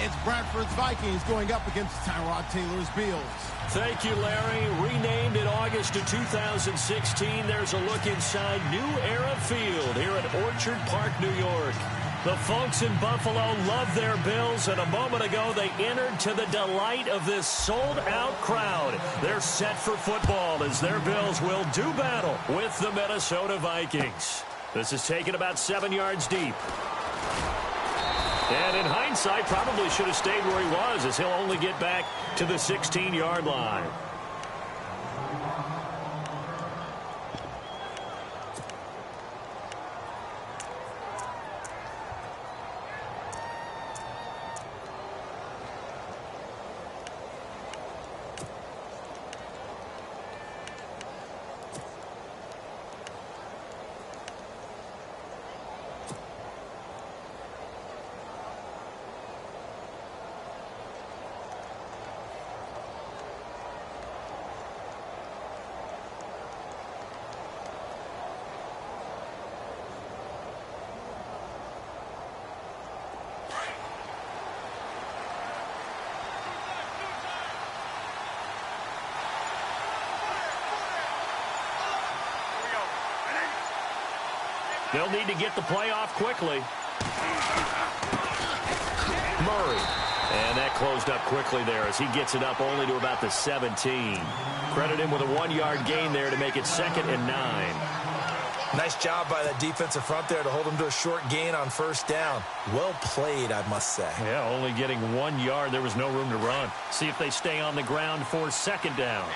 It's Bradford's Vikings going up against Tyrod Taylor's Bills. Thank you, Larry. Renamed in August of 2016, there's a look inside New Era Field here at Orchard Park, New York. The folks in Buffalo love their Bills, and a moment ago they entered to the delight of this sold-out crowd. They're set for football as their Bills will do battle with the Minnesota Vikings. This is taken about 7 yards deep. And in hindsight, probably should have stayed where he was, as he'll only get back to the 16-yard line. They'll need to get the play off quickly. Murray. And that closed up quickly there as he gets it up only to about the 17. Credit him with a 1-yard gain there to make it 2nd and 9. Nice job by that defensive front there to hold him to a short gain on first down. Well played, I must say. Yeah, only getting 1 yard. There was no room to run. See if they stay on the ground for 2nd down.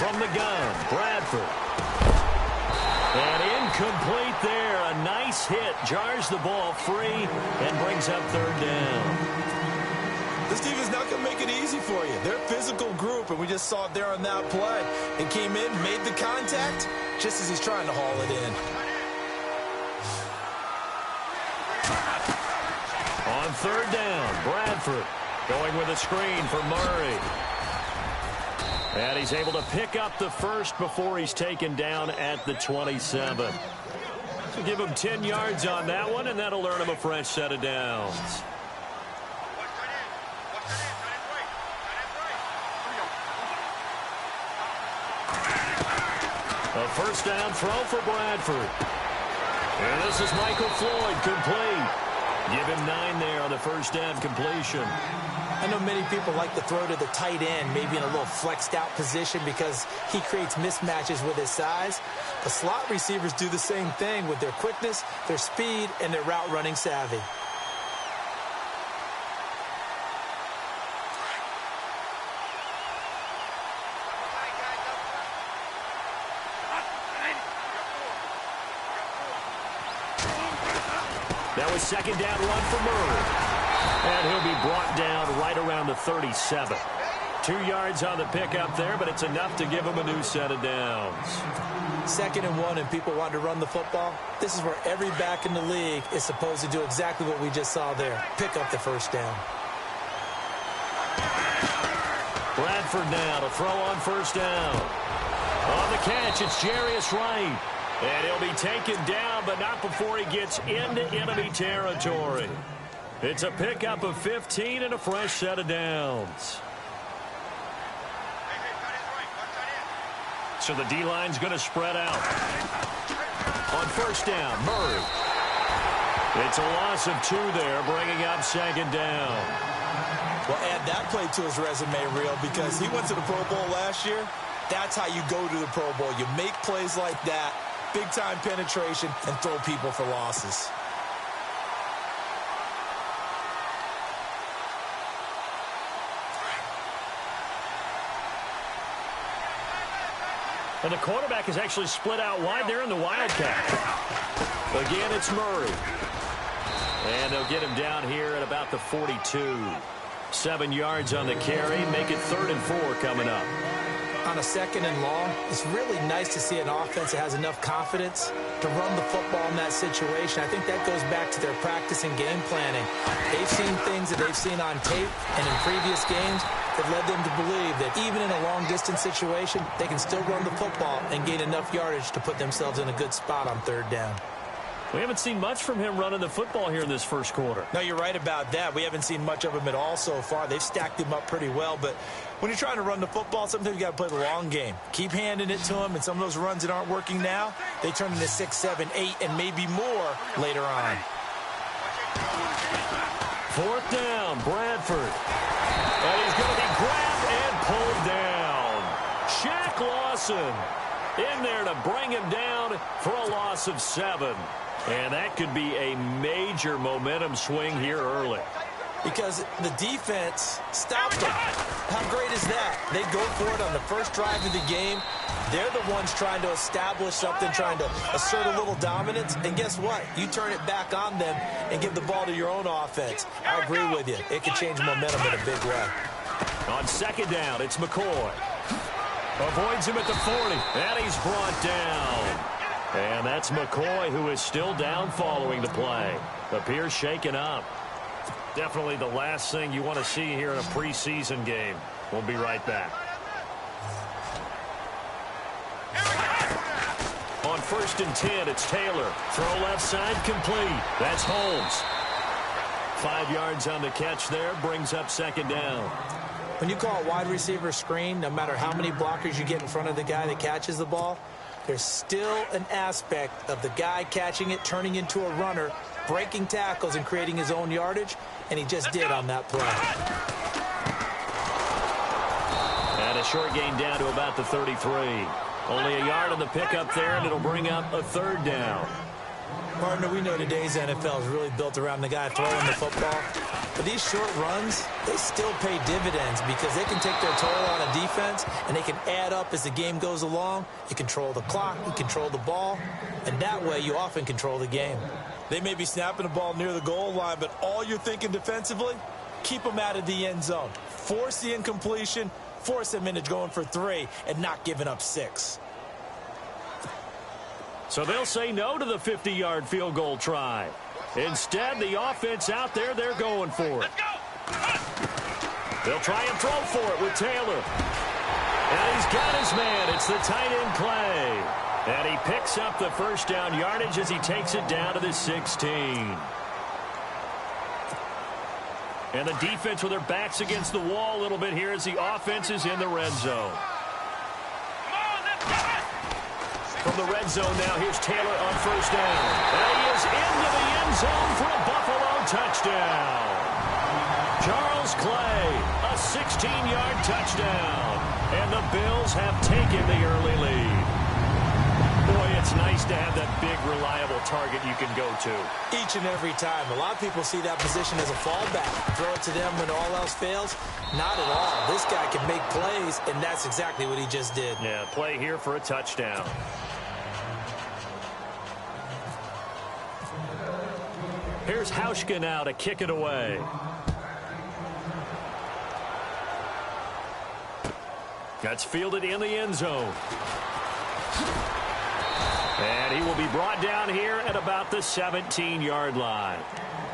From the gun, Bradford. And incomplete there. A nice hit. Jars the ball free and brings up 3rd down. This defense is not going to make it easy for you. They're a physical group, and we just saw it there on that play. It came in, made the contact, just as he's trying to haul it in. On 3rd down, Bradford going with a screen for Murray. And he's able to pick up the first before he's taken down at the 27. So give him 10 yards on that one, and that'll earn him a fresh set of downs. A 1st down throw for Bradford. And this is Michael Floyd, complete. Give him 9 there on the 1st down completion. I know many people like to throw to the tight end, maybe in a little flexed out position because he creates mismatches with his size. The slot receivers do the same thing with their quickness, their speed, and their route running savvy. That was 2nd down run for Murray. And he'll be brought down right around the 37. 2 yards on the pickup there, but it's enough to give him a new set of downs. 2nd and 1, and people want to run the football. This is where every back in the league is supposed to do exactly what we just saw there. Pick up the 1st down. Bradford now to throw on 1st down. On the catch, it's Jarius Wright. And he'll be taken down, but not before he gets into enemy territory. It's a pickup of 15 and a fresh set of downs. So the D-line's going to spread out. On 1st down, Murray. It's a loss of 2 there, bringing up 2nd down. Well, add that play to his resume reel because he went to the Pro Bowl last year. That's how you go to the Pro Bowl. You make plays like that, big-time penetration, and throw people for losses. And the quarterback is actually split out wide there in the Wildcat. Again, it's Murray. And they'll get him down here at about the 42. 7 yards on the carry. Make it 3rd and 4 coming up. On a 2nd and long, it's really nice to see an offense that has enough confidence to run the football in that situation. I think that goes back to their practice and game planning. They've seen things that they've seen on tape and in previous games, that led them to believe that even in a long-distance situation, they can still run the football and gain enough yardage to put themselves in a good spot on third down. We haven't seen much from him running the football here in this first quarter. No, you're right about that. We haven't seen much of him at all so far. They've stacked him up pretty well, but when you're trying to run the football, sometimes you got to play the long game. Keep handing it to him, and some of those runs that aren't working now, they turn into 6, 7, 8, and maybe more later on. Fourth down, Bradford. And he's going to be grabbed and pulled down. Shaq Lawson in there to bring him down for a loss of 7. And that could be a major momentum swing here early. Because the defense stopped them. How great is that? They go for it on the first drive of the game. They're the ones trying to establish something, trying to assert a little dominance. And guess what? You turn it back on them and give the ball to your own offense. I agree with you. It can change momentum in a big way. On second down, it's McCoy. Avoids him at the 40. And he's brought down. And that's McCoy, who is still down following the play. Appears shaken up. Definitely the last thing you want to see here in a preseason game. We'll be right back. On 1st and 10, it's Taylor. Throw left side complete. That's Holmes. 5 yards on the catch there. Brings up second down. When you call a wide receiver screen, no matter how many blockers you get in front of the guy that catches the ball, there's still an aspect of the guy catching it, turning into a runner, breaking tackles and creating his own yardage, and he just did on that play. And a short gain down to about the 33. Only a yard on the pickup there, and it'll bring up a third down. Partner, we know today's NFL is really built around the guy throwing the football. But these short runs, they still pay dividends because they can take their toll on a defense and they can add up as the game goes along. You control the clock, you control the ball, and that way you often control the game. They may be snapping the ball near the goal line, but all you're thinking defensively, keep them out of the end zone. Force the incompletion, force them into going for 3 and not giving up 6. So they'll say no to the 50-yard field goal try. Instead, the offense out there, they're going for it. They'll try and throw for it with Taylor. And he's got his man. It's the tight end Clay. And he picks up the first down yardage as he takes it down to the 16. And the defense with their backs against the wall a little bit here as the offense is in the red zone. From the red zone now, here's Taylor on first down. And he is into the end zone for a Buffalo touchdown. Charles Clay, a 16-yard touchdown. And the Bills have taken the early lead. Boy, it's nice to have that big, reliable target you can go to. Each and every time. A lot of people see that position as a fallback. Throw it to them when all else fails. Not at all. This guy can make plays, and that's exactly what he just did. Yeah, play here for a touchdown. Here's Hauschka now to kick it away. That's fielded in the end zone. And he will be brought down here at about the 17-yard line.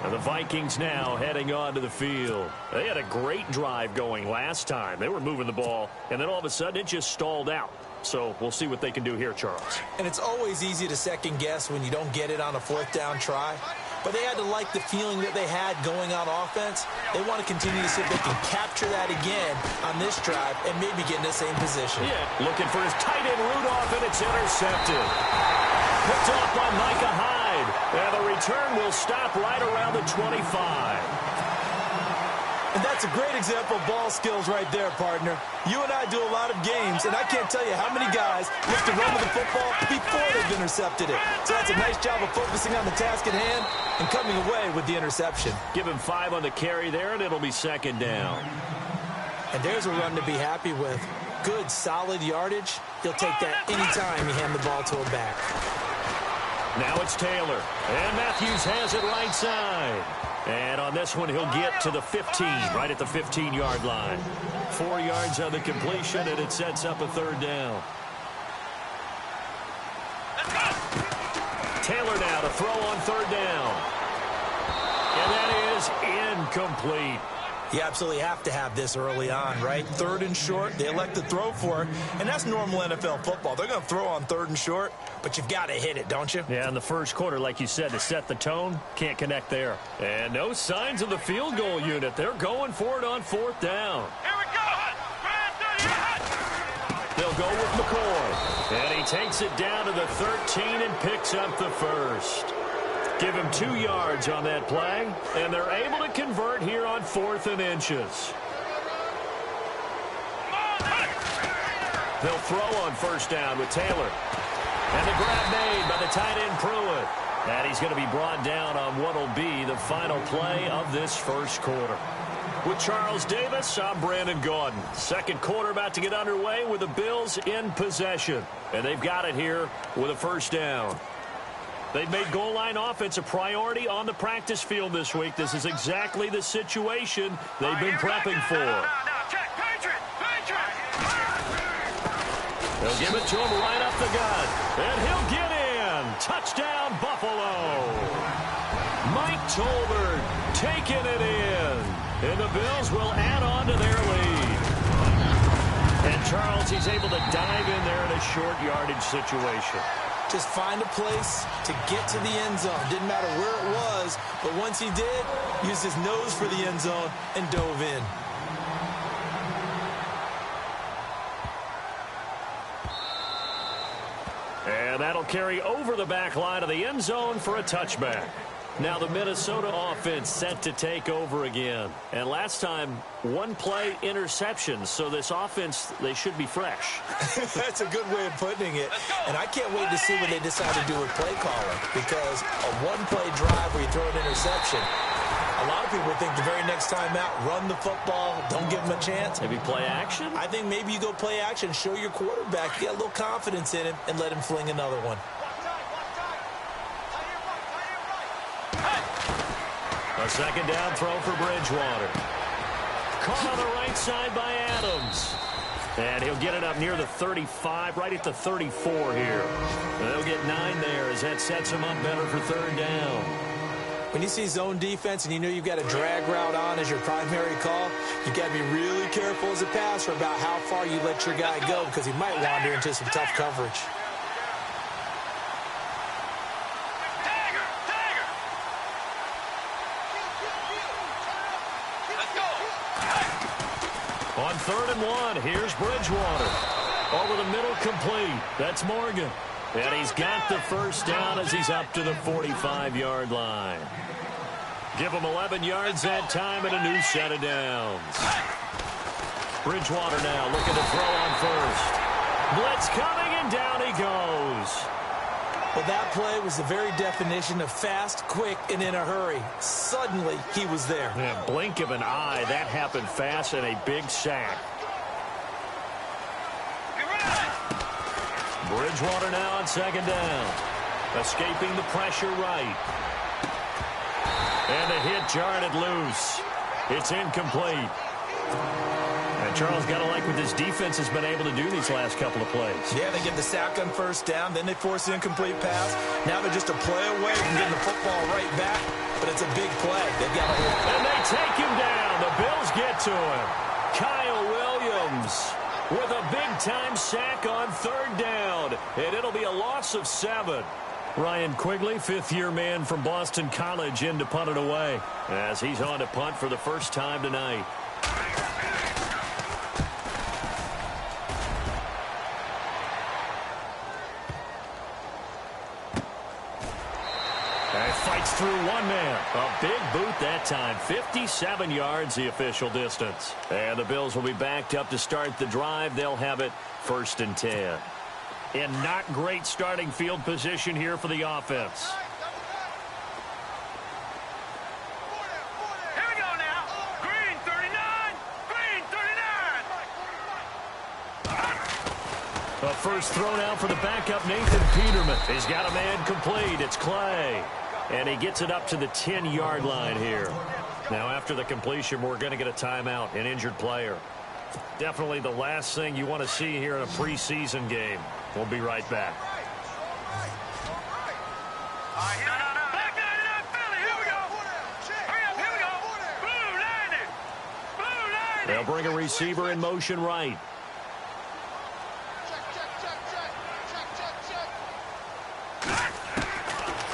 And the Vikings now heading onto the field. They had a great drive going last time. They were moving the ball, and then all of a sudden it just stalled out. So we'll see what they can do here, Charles. And it's always easy to second guess when you don't get it on a 4th down try. But they had to like the feeling that they had going on offense. They want to continue to see if they can capture that again on this drive and maybe get in the same position. Yeah, looking for his tight end Rudolph, and it's intercepted. Picked off by Micah Hyde. And the return will stop right around the 25. And that's a great example of ball skills right there, partner. You and I do a lot of games, and I can't tell you how many guys look to run with the football before they've intercepted it. So that's a nice job of focusing on the task at hand and coming away with the interception. Give him 5 on the carry there, and it'll be second down. And there's a run to be happy with. Good, solid yardage. He'll take that anytime you hand the ball to a back. Now it's Taylor. And Matthews has it right side. And on this one, he'll get to the 15, right at the 15-yard line. 4 yards on the completion, and it sets up a third down. Taylor now to throw on third down. And that is incomplete. You absolutely have to have this early on, right? 3rd and short, they elect to throw for it, and that's normal NFL football. They're going to throw on 3rd and short, but you've got to hit it, don't you? Yeah, in the first quarter, like you said, to set the tone, can't connect there. And no signs of the field goal unit. They're going for it on 4th down. Here we go. They'll go with McCoy, and he takes it down to the 13 and picks up the first. Give him 2 yards on that play, and they're able to convert here on 4th and inches. They'll throw on 1st down with Taylor. And the grab made by the tight end Pruitt. And he's going to be brought down on what will be the final play of this first quarter. With Charles Davis, I'm Brandon Gaudin. Second quarter about to get underway with the Bills in possession. And they've got it here with a 1st down. They've made goal line offense a priority on the practice field this week. This is exactly the situation they've been prepping for. They'll give it to him right up the gut. And he'll get in. Touchdown, Buffalo. Mike Tolbert taking it in. And the Bills will add on to their lead. And Charles, he's able to dive in there in a short yardage situation. Just find a place to get to the end zone. Didn't matter where it was, but once he did, used his nose for the end zone and dove in. And that'll carry over the back line of the end zone for a touchback. Now the Minnesota offense set to take over again. And last time, 1-play interception. So this offense, they should be fresh. That's a good way of putting it. And I can't wait to see what they decide to do with play calling. Because a 1-play drive where you throw an interception, a lot of people think the very next time out, run the football, don't give them a chance. Maybe play action? I think maybe you go play action, show your quarterback, get a little confidence in him, and let him fling another one. A 2nd down throw for Bridgewater. Caught on the right side by Adams. And he'll get it up near the 35, right at the 34 here. And they'll get 9 there as that sets him up better for 3rd down. When you see zone defense and you know you've got a drag route on as your primary call, you've got to be really careful as a passer about how far you let your guy go because he might wander into some tough coverage. On 3rd and 1, here's Bridgewater. Over the middle, complete. That's Morgan. And he's got the 1st down as he's up to the 45-yard line. Give him 11 yards that time and a new set of downs. Bridgewater now looking to throw on 1st. Blitz coming, and down he goes. Well, that play was the very definition of fast, quick, and in a hurry. Suddenly, he was there. Yeah, blink of an eye, that happened fast and a big sack. Bridgewater now on 2nd down. Escaping the pressure right. And the hit jarred it loose. It's incomplete. And Charles, got to like what this defense has been able to do these last couple of plays. Yeah, they get the sack on 1st down, then they force the incomplete pass. Now they're just a play away from getting the football right back, but it's a big play. They've got to hold. And they take him down. The Bills get to him. Kyle Williams with a big-time sack on 3rd down, and it'll be a loss of 7. Ryan Quigley, 5th-year man from Boston College, in to punt it away as he's on to punt for the first time tonight. And fights through one man. A big boot that time. 57 yards the official distance. And the Bills will be backed up to start the drive. They'll have it 1st and 10. In not great starting field position here for the offense. Here we go now. Green 39. Green 39. A first throw now for the backup, Nathan Peterman. He's got a man complete. It's Clay. And he gets it up to the 10-yard line here. Now, after the completion, we're going to get a timeout, an injured player. Definitely the last thing you want to see here in a preseason game. We'll be right back. Back 99 Philly. Here we go. Hurry up. Here we go. Blue 90. They'll bring a receiver in motion right.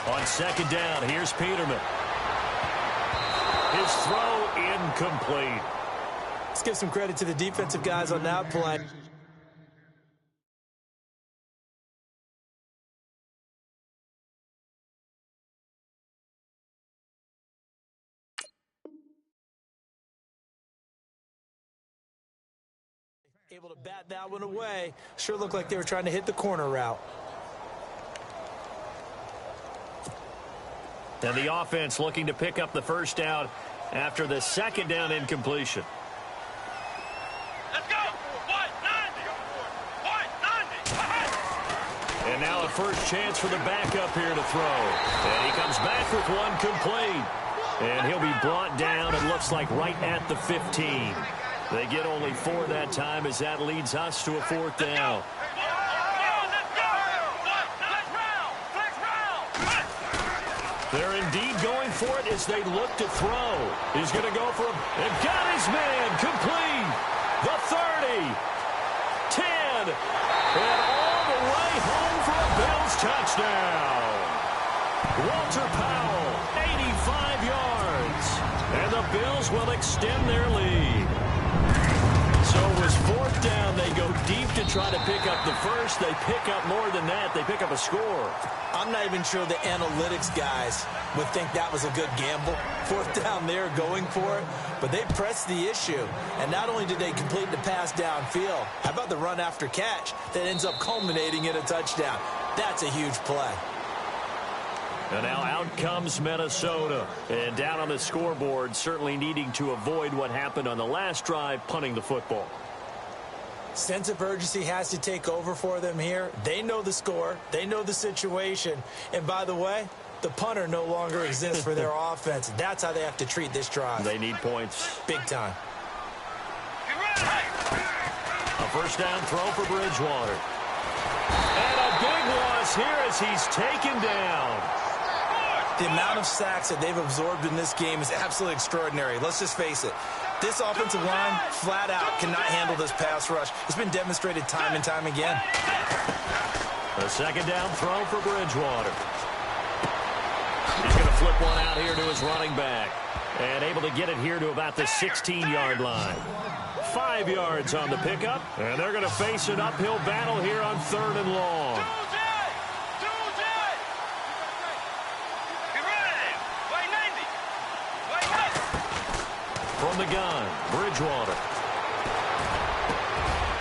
On second down, here's Peterman. His throw incomplete. Let's give some credit to the defensive guys on that play. Able to bat that one away. Sure looked like they were trying to hit the corner route. And the offense looking to pick up the first down after the second down incompletion. Let's go. 190. 190. And now a first chance for the backup here to throw. And he comes back with one complete. And he'll be brought down, it looks like, right at the 15. They get only 4 that time as that leads us to a fourth down. They're indeed going for it as they look to throw. He's going to go for him. And got his man complete. The 30. 10. And all the way home for a Bills touchdown. Walter Powell, 85 yards. And the Bills will extend their lead. So it was fourth down. They go deep to try to pick up the first. They pick up more than that. They pick up a score. I'm not even sure the analytics guys would think that was a good gamble. Fourth down there going for it. But they pressed the issue. And not only did they complete the pass downfield, how about the run after catch that ends up culminating in a touchdown? That's a huge play. And now out comes Minnesota. And down on the scoreboard, certainly needing to avoid what happened on the last drive, punting the football. Sense of urgency has to take over for them here. They know the score. They know the situation. And by the way, the punter no longer exists for their offense. That's how they have to treat this drive. They need points. Big time. A first down throw for Bridgewater. And a big loss here as he's taken down. The amount of sacks that they've absorbed in this game is absolutely extraordinary. Let's just face it. This offensive line, flat out, cannot handle this pass rush. It's been demonstrated time and time again. A second down throw for Bridgewater. He's going to flip one out here to his running back. And able to get it here to about the 16-yard line. 5 yards on the pickup. And they're going to face an uphill battle here on 3rd and long. From the gun, Bridgewater.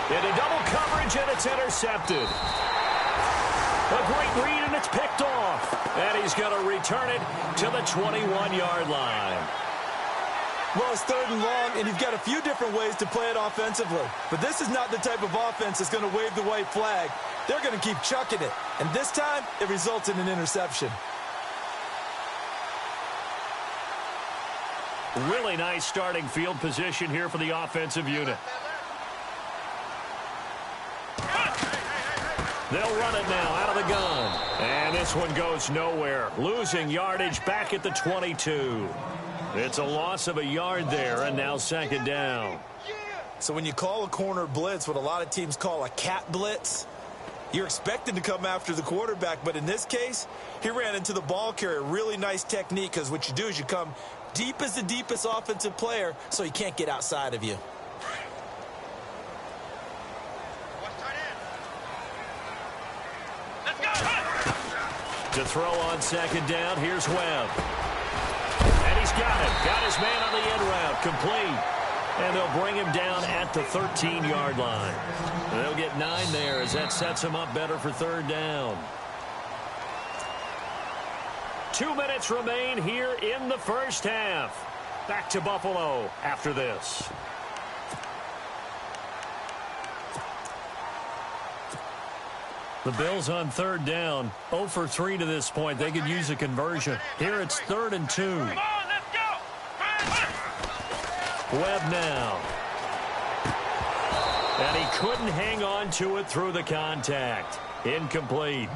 Into double coverage, and it's intercepted. A great read, and it's picked off. And he's going to return it to the 21-yard line. Well, it's 3rd and long, and you've got a few different ways to play it offensively. But this is not the type of offense that's going to wave the white flag. They're going to keep chucking it. And this time, it results in an interception. Really nice starting field position here for the offensive unit. They'll run it now out of the gun. And this one goes nowhere. Losing yardage back at the 22. It's a loss of a yard there, and now second down. So when you call a corner blitz, what a lot of teams call a cat blitz, you're expected to come after the quarterback. But in this case, he ran into the ball carrier. Really nice technique, because what you do is you come deep as the deepest offensive player, so he can't get outside of you. To throw on second down, here's Webb. And he's got it. Got his man on the end route. Complete. And they'll bring him down at the 13-yard line. And they'll get 9 there as that sets him up better for 3rd down. 2 minutes remain here in the first half. Back to Buffalo after this. The Bills on 3rd down. 0 for 3 to this point. They could use a conversion. Here it's 3rd and 2. Come on, let's go. Webb now. And he couldn't hang on to it through the contact. Incomplete.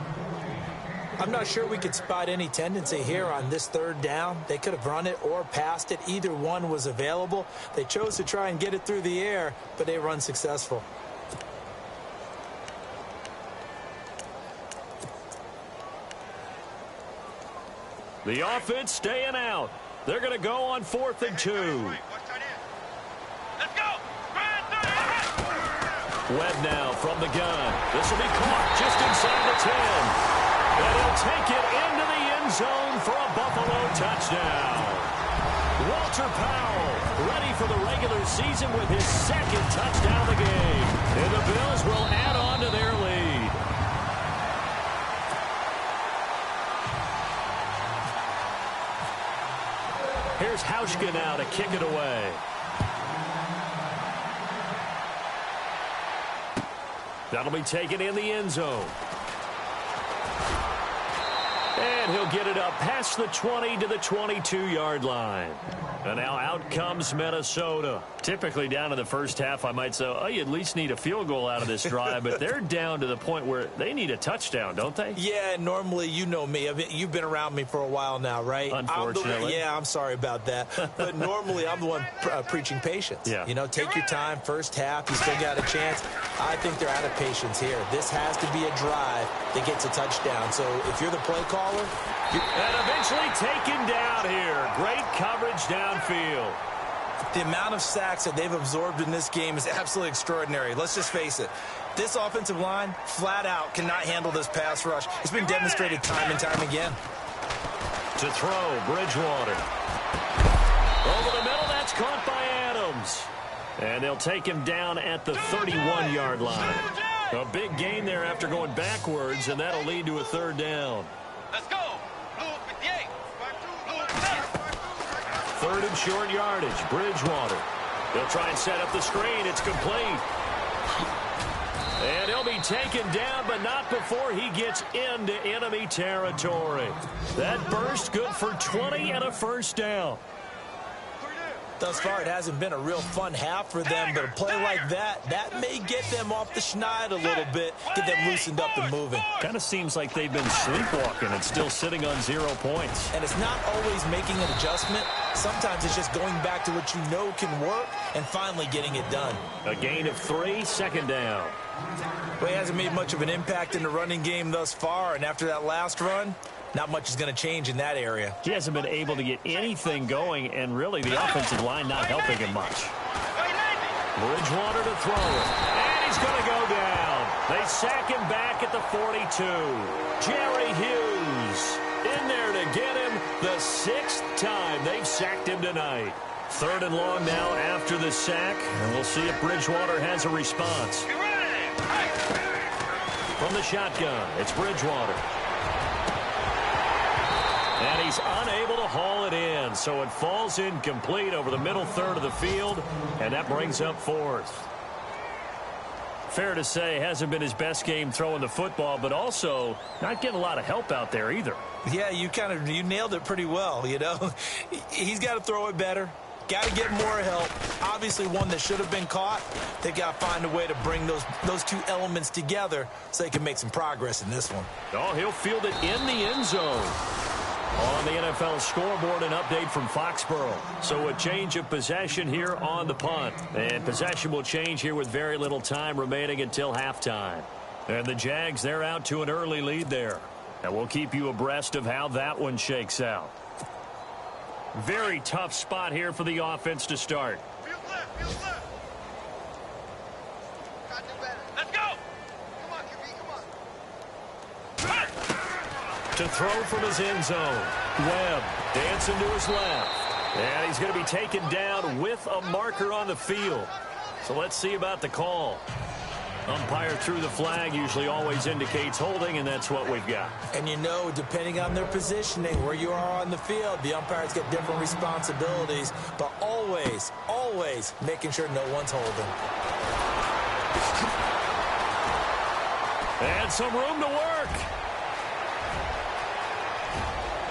I'm not sure we could spot any tendency here on this third down. They could have run it or passed it. Either one was available. They chose to try and get it through the air, but they were unsuccessful. The offense staying out. They're going to go on 4th and 2. Let's go. Webb now from the gun. This will be caught just inside the 10. And he'll take it into the end zone for a Buffalo touchdown. Walter Powell ready for the regular season with his 2nd touchdown of the game. And the Bills will add on to their lead. Here's Hauschka now to kick it away. That'll be taken in the end zone. And he'll get it up past the 20 to the 22-yard line. And now out comes Minnesota. Typically down in the first half, I might say, oh, you at least need a field goal out of this drive. But they're down to the point where they need a touchdown, don't they? Yeah, normally, you know me. You've been around me for a while now, right? Unfortunately. I'm sorry about that. But normally, I'm the one preaching patience. Yeah. You know, take your time, first half. You still got a chance. I think they're out of patience here. This has to be a drive that gets a touchdown. So if you're the play caller, and eventually taken down here. Great coverage downfield. the amount of sacks that they've absorbed in this game is absolutely extraordinary. Let's just face it. This offensive line, flat out, cannot handle this pass rush. It's been demonstrated time and time again. To throw, Bridgewater. Over the middle, that's caught by Adams. And they'll take him down at the 31-yard line. A big gain there after going backwards, and that'll lead to a third down. Let's go. Blue 58. Third and short yardage, Bridgewater. They'll try and set up the screen. It's complete. And he'll be taken down, but not before he gets into enemy territory. That burst good for 20 and a first down. Thus far, it hasn't been a real fun half for them, but a play like that may get them off the schneid a little bit, get them loosened up and moving. Kind of seems like they've been sleepwalking and still sitting on 0 points. And it's not always making an adjustment. Sometimes it's just going back to what you know can work and finally getting it done. A gain of 3, second down. Well, he hasn't made much of an impact in the running game thus far, and after that last run, not much is going to change in that area. He hasn't been able to get anything going, and really the offensive line not helping him much. Bridgewater to throw it, and he's going to go down. They sack him back at the 42. Jerry Hughes in there to get him the 6th time they've sacked him tonight. Third and long now after the sack, and we'll see if Bridgewater has a response. From the shotgun, it's Bridgewater. And he's unable to haul it in, so it falls incomplete over the middle third of the field, and that brings up 4th. Fair to say, hasn't been his best game throwing the football, but also not getting a lot of help out there either. Yeah, you nailed it pretty well, you know. He's got to throw it better. Got to get more help. Obviously, one that should have been caught. They got to find a way to bring those two elements together so they can make some progress in this one. Oh, he'll field it in the end zone. On the NFL scoreboard, an update from Foxborough. So a change of possession here on the punt. And possession will change here with very little time remaining until halftime. And the Jags, they're out to an early lead there. And we'll keep you abreast of how that one shakes out. Very tough spot here for the offense to start. Let's go. Come on, QB, come on. To throw from his end zone. Webb dancing to his left. And he's going to be taken down with a marker on the field. So let's see about the call. Umpire threw the flag, usually always indicates holding, and that's what we've got. And you know, depending on their positioning, where you are on the field, the umpires get different responsibilities, but always, always making sure no one's holding. And some room to work.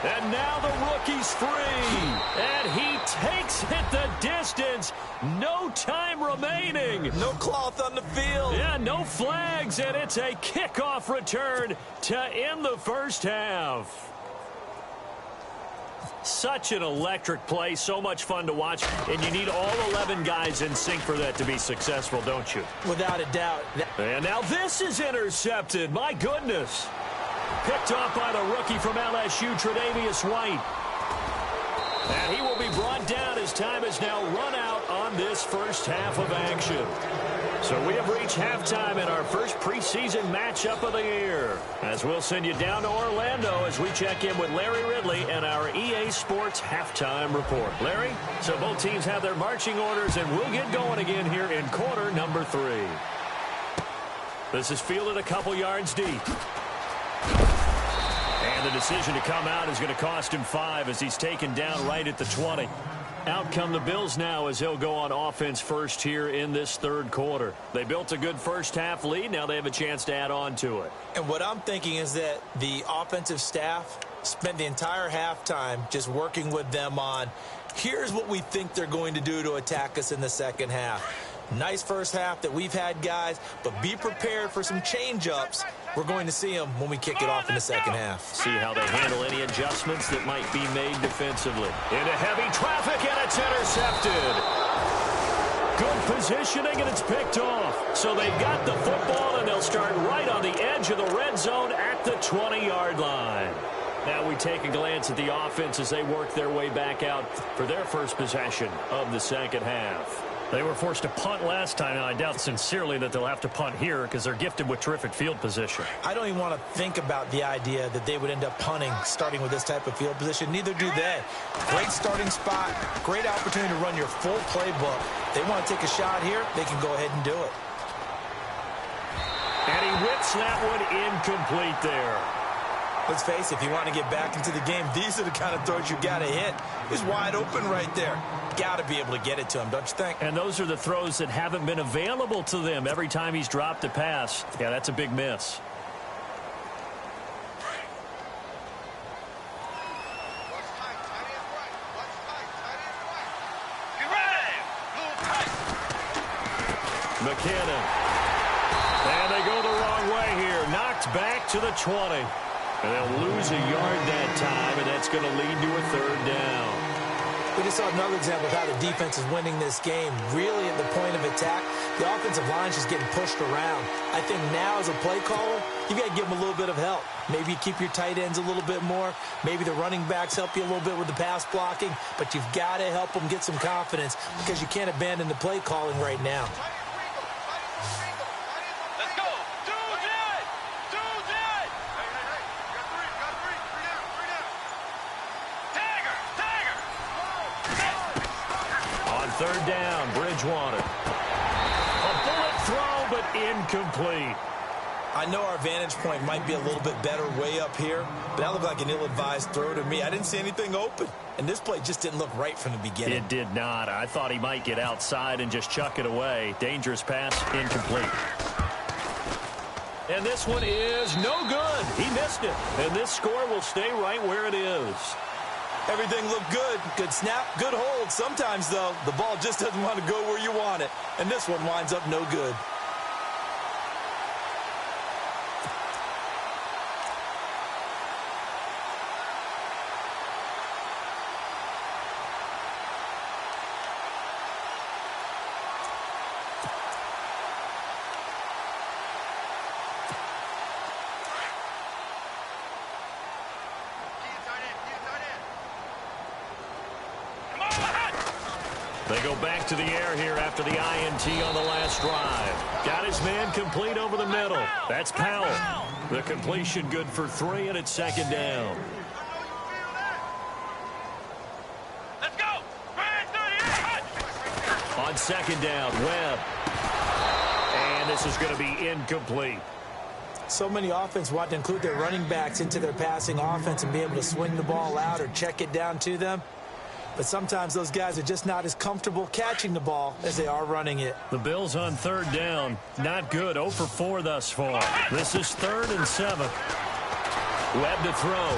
And now the rookie's free. And he takes it the distance. No time remaining. No cloth on the field. Yeah, no flags, and it's a kickoff return to end the first half. Such an electric play, so much fun to watch, and you need all 11 guys in sync for that to be successful, don't you? Without a doubt. And now this is intercepted. My goodness. Picked off by the rookie from LSU, Tre'Davious White. And he will be brought down as time is now run out on this first half of action. So we have reached halftime in our first preseason matchup of the year. As we'll send you down to Orlando as we check in with Larry Ridley and our EA Sports halftime report. Larry, so both teams have their marching orders, and we'll get going again here in quarter number 3. This is fielded a couple yards deep. And the decision to come out is going to cost him 5 as he's taken down right at the 20. Out come the Bills now as he'll go on offense first here in this third quarter. They built a good first half lead. Now they have a chance to add on to it. And what I'm thinking is that the offensive staff spent the entire halftime just working with them on, here's what we think they're going to do to attack us in the second half. Nice first half that we've had, guys, but be prepared for some change-ups. We're going to see them when we kick it off in the second half. See how they handle any adjustments that might be made defensively. Into heavy traffic, and it's intercepted. Good positioning, and it's picked off. So they've got the football, and they'll start right on the edge of the red zone at the 20-yard line. Now we take a glance at the offense as they work their way back out for their first possession of the second half. They were forced to punt last time, and I doubt sincerely that they'll have to punt here because they're gifted with terrific field position. I don't even want to think about the idea that they would end up punting starting with this type of field position. Neither do they. Great starting spot, great opportunity to run your full playbook. They want to take a shot here, they can go ahead and do it. And he whips that one incomplete there. Let's face it, if you want to get back into the game, these are the kind of throws you got to hit. He's wide open right there. Got to be able to get it to him, don't you think? And those are the throws that haven't been available to them every time he's dropped a pass. Yeah, that's a big miss. McKinnon. And they go the wrong way here. Knocked back to the 20. And they'll lose a yard that time, and that's going to lead to a third down. We just saw another example of how the defense is winning this game. Really at the point of attack, the offensive line is just getting pushed around. I think now as a play caller, you've got to give them a little bit of help. Maybe you keep your tight ends a little bit more. Maybe the running backs help you a little bit with the pass blocking. But you've got to help them get some confidence because you can't abandon the play calling right now. Third down, Bridgewater. A bullet throw, but incomplete. I know our vantage point might be a little bit better way up here, but that looked like an ill-advised throw to me. I didn't see anything open, and this play just didn't look right from the beginning. It did not. I thought he might get outside and just chuck it away. Dangerous pass, incomplete. And this one is no good. He missed it, and this score will stay right where it is. Everything looked good. Good snap, good hold. Sometimes, though, the ball just doesn't want to go where you want it. And this one winds up no good. They go back to the air here after the INT on the last drive. Got his man complete over the middle. That's Powell. The completion good for 3, and it's second down. Let's go! On second down, Webb. And this is going to be incomplete. So many offense want to include their running backs into their passing offense and be able to swing the ball out or check it down to them. But sometimes those guys are just not as comfortable catching the ball as they are running it. The Bills on third down. Not good. 0 for 4 thus far. This is 3rd and 7. Webb to throw.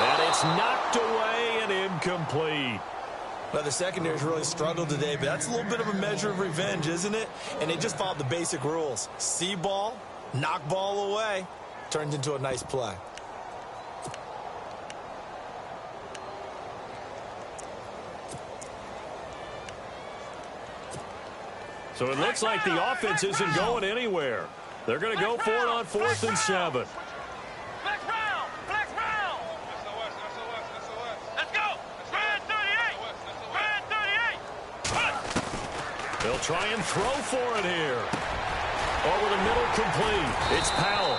And it's knocked away and incomplete. Well, the secondary's really struggled today, but that's a little bit of a measure of revenge, isn't it? And they just followed the basic rules. See ball, knock ball away. Turned into a nice play. So it looks like the offense isn't going anywhere. They're going to go for it on 4th and 7. Flex round! Flex round! Let's go! Red 38! Red 38! They'll try and throw for it here. Over the middle, complete. It's Powell.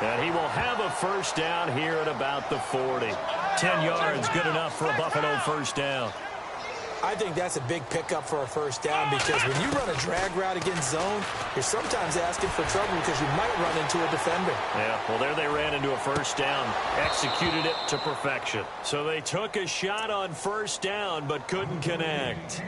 And he will have a first down here at about the 40. 10 yards, good enough for a Buffalo first down. I think that's a big pickup for a first down because when you run a drag route against zone, you're sometimes asking for trouble because you might run into a defender. Yeah, well, there they ran into a first down, executed it to perfection. So they took a shot on first down but couldn't connect.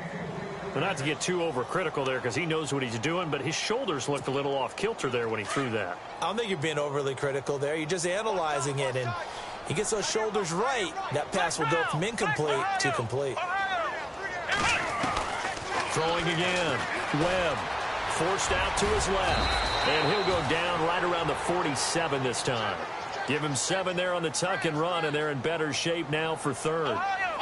Well, not to get too overcritical there because he knows what he's doing, but his shoulders looked a little off kilter there when he threw that. I don't think you're being overly critical there. You're just analyzing it, and he gets those shoulders right. That pass will go from incomplete to complete. Throwing again. Webb forced out to his left. And he'll go down right around the 47 this time. Give him 7 there on the tuck and run, and they're in better shape now for 3rd.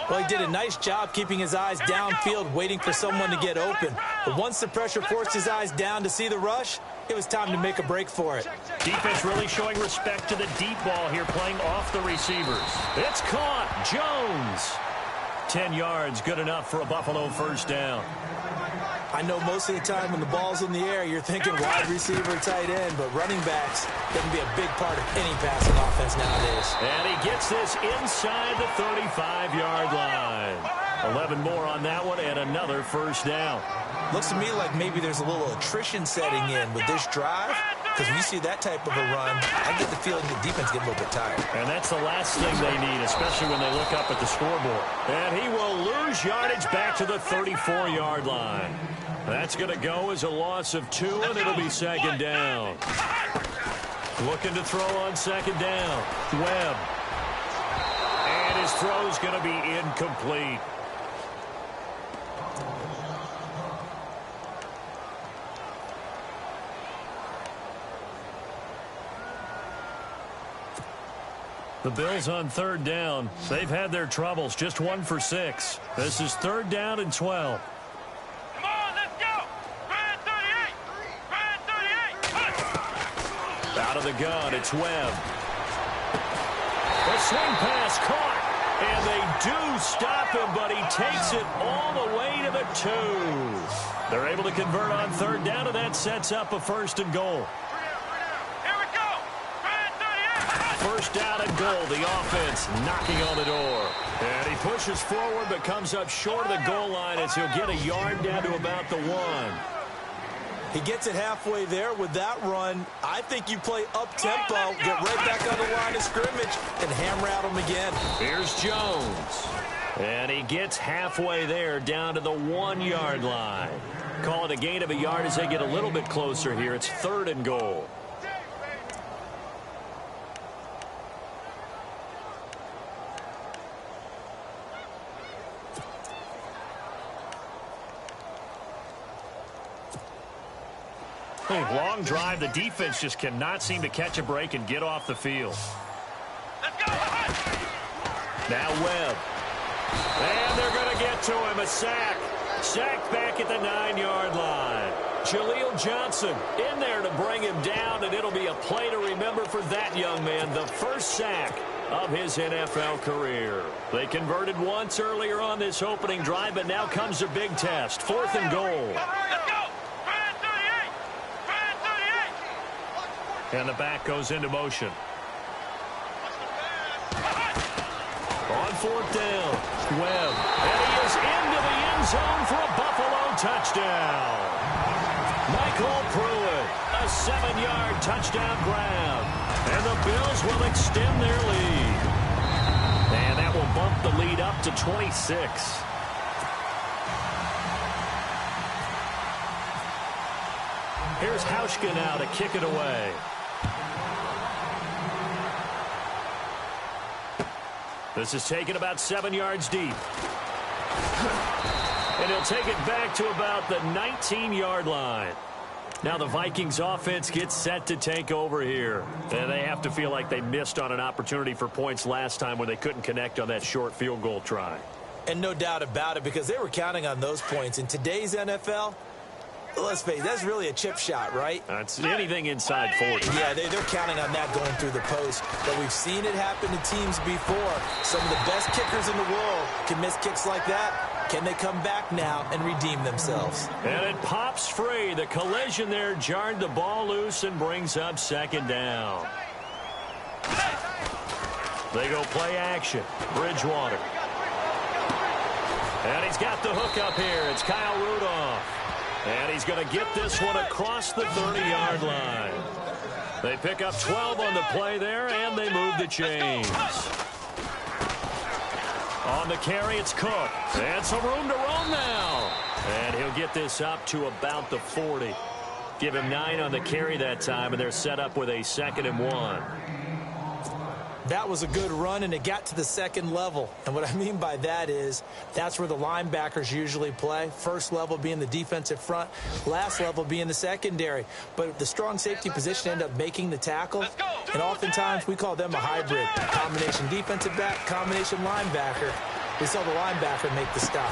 Well, he did a nice job keeping his eyes downfield, waiting for someone to get open. But once the pressure forced his eyes down to see the rush, it was time to make a break for it. Defense really showing respect to the deep ball here, playing off the receivers. It's caught. Jones. 10 yards, good enough for a Buffalo first down. I know most of the time when the ball's in the air, you're thinking wide receiver, tight end, but running backs can be a big part of any passing offense nowadays. And he gets this inside the 35-yard line. 11 more on that one and another first down. Looks to me like maybe there's a little attrition setting in with this drive, because when you see that type of a run, I get the feeling the defense get a little bit tired. And that's the last thing they need, especially when they look up at the scoreboard. And he will lose yardage back to the 34-yard line. That's going to go as a loss of 2, and it'll be second down. Looking to throw on second down. Webb. And his throw's going to be incomplete. The Bills on 3rd down. They've had their troubles. Just 1 for 6. This is 3rd down and 12. Come on, let's go! Red 38! Red 38! Out of the gun, it's Webb. The swing pass caught. And they do stop him, but he takes it all the way to the 2. They're able to convert on 3rd down, and that sets up a 1st and goal. First down and goal, the offense knocking on the door. And he pushes forward but comes up short of the goal line as he'll get a yard down to about the 1. He gets it halfway there with that run. I think you play up-tempo, get right back on the line of scrimmage, and hammer at him again. Here's Jones. And he gets halfway there down to the 1-yard line. Call it a gain of a yard as they get a little bit closer here. It's 3rd and goal. Long drive. The defense just cannot seem to catch a break and get off the field. Let's go! Now Webb. And they're going to get to him. A sack. Sacked back at the 9-yard line. Jaleel Johnson in there to bring him down, and it'll be a play to remember for that young man. The first sack of his NFL career. They converted once earlier on this opening drive, but now comes a big test. 4th and goal. Let's go! Red 38! Red 38! And the back goes into motion. On 4th down, Webb. And he is into the end zone for a Buffalo touchdown. Michael Pruitt, a 7-yard touchdown grab. And the Bills will extend their lead. And that will bump the lead up to 26. Here's Hauschka now to kick it away. This is taken about 7 yards deep. And he'll take it back to about the 19-yard line. Now the Vikings offense gets set to take over here. And they have to feel like they missed on an opportunity for points last time when they couldn't connect on that short field goal try. And no doubt about it, because they were counting on those points. In today's NFL, let's face it, that's really a chip shot, right? That's anything inside 40. Yeah, they're counting on that going through the post. But we've seen it happen to teams before. Some of the best kickers in the world can miss kicks like that. Can they come back now and redeem themselves? And it pops free. The collision there jarred the ball loose and brings up second down. They go play action. Bridgewater. And he's got the hook up here. It's Kyle Rudolph. And he's going to get this one across the 30-yard line. They pick up 12 on the play there, and they move the chains. On the carry, it's Cook. And some room to roam now. And he'll get this up to about the 40. Give him 9 on the carry that time, and they're set up with a 2nd and 1. That was a good run, and it got to the second level. And what I mean by that is that's where the linebackers usually play. First level being the defensive front, last level being the secondary. But the strong safety position ended up making the tackle, and oftentimes we call them a hybrid. Combination defensive back, combination linebacker. We saw the linebacker make the stop.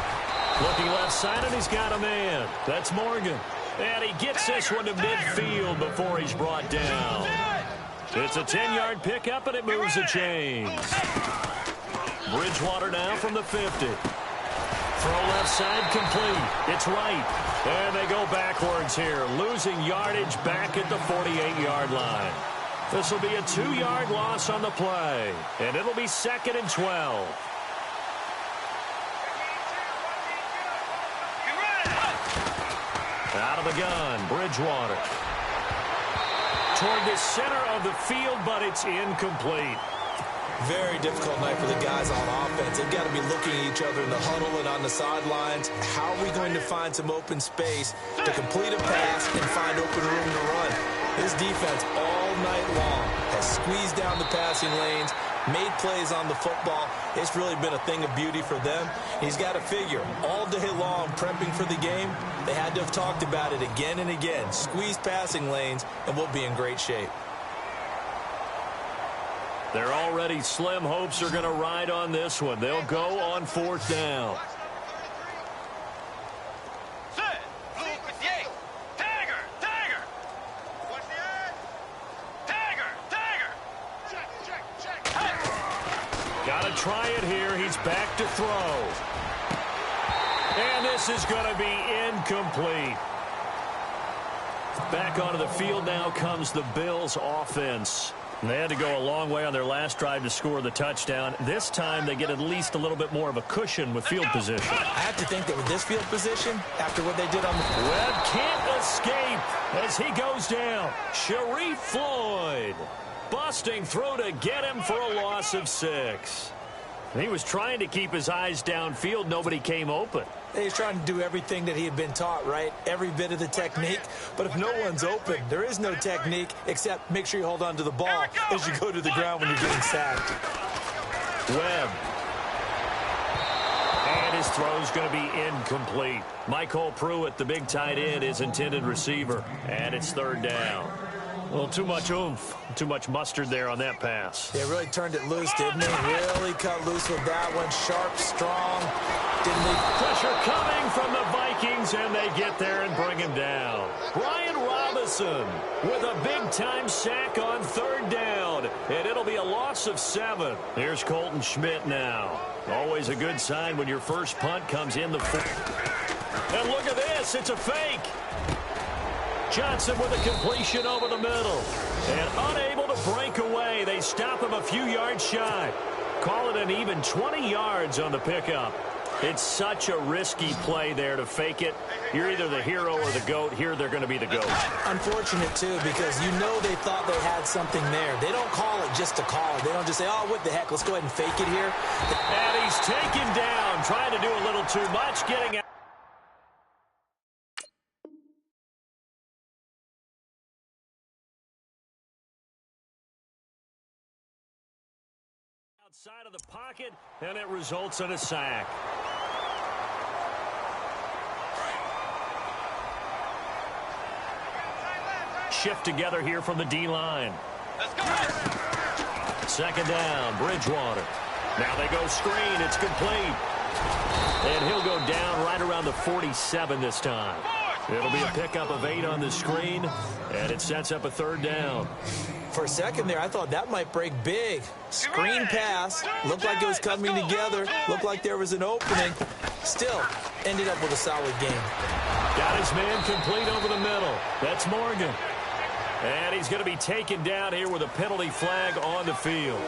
Looking left side, and he's got a man. That's Morgan. And he gets this one to midfield before he's brought down. It's a 10-yard pickup, and it moves the chains. Bridgewater now from the 50. Throw left side complete. It's right. And they go backwards here, losing yardage back at the 48-yard line. This will be a 2-yard loss on the play, and it'll be 2nd and 12. Out of the gun, Bridgewater. Toward the center of the field, but it's incomplete. Very difficult night for the guys on offense. They've got to be looking at each other in the huddle and on the sidelines. How are we going to find some open space to complete a pass and find open room to run? This defense all night long has squeezed down the passing lanes, made plays on the football. It's really been a thing of beauty for them. He's got to figure all day long prepping for the game. They had to have talked about it again and again. Squeeze passing lanes, and we'll be in great shape. They're already slim hopes are going to ride on this one. They'll go on 4th down. Got to try it here. He's back to throw. And this is going to be incomplete. Back onto the field now comes the Bills offense. And they had to go a long way on their last drive to score the touchdown. This time they get at least a little bit more of a cushion with field position. I have to think that with this field position, after what they did on the... Webb can't escape as he goes down. Sharif Floyd busting through to get him for a loss of 6. He was trying to keep his eyes downfield. Nobody came open. He's trying to do everything that he had been taught, right? Every bit of the technique. But if no one's open, there is no technique except make sure you hold on to the ball as you go to the ground when you're getting sacked. Webb. And his throw's going to be incomplete. Michael Pruitt, the big tight end, is intended receiver. And it's 3rd down. A little too much oomph, too much mustard there on that pass. They really turned it loose, didn't they? Really cut loose with that one. Sharp, strong. Didn't leave pressure coming from the Vikings, and they get there and bring him down. Brian Robinson with a big-time sack on 3rd down, and it'll be a loss of 7. Here's Colton Schmidt now. Always a good sign when your first punt comes in the 4th. And look at this. It's a fake. Johnson with a completion over the middle. And unable to break away. They stop him a few yards shy. Call it an even 20 yards on the pickup. It's such a risky play there to fake it. You're either the hero or the GOAT. Here they're going to be the GOAT. Unfortunate, too, because you know they thought they had something there. They don't call it just to call it. They don't just say, oh, what the heck, let's go ahead and fake it here. And he's taken down, trying to do a little too much, getting out. Outside of the pocket, and it results in a sack. Shift together here from the D-line. Let's go. Second down, Bridgewater. Now they go screen. It's complete. And he'll go down right around the 47 this time. It'll be a pickup of 8 on the screen, and it sets up a third down. For a second there, I thought that might break big. Screen pass. Looked like it was coming together. Looked like there was an opening. Still, ended up with a solid game. Got his man complete over the middle. That's Morgan. And he's going to be taken down here with a penalty flag on the field.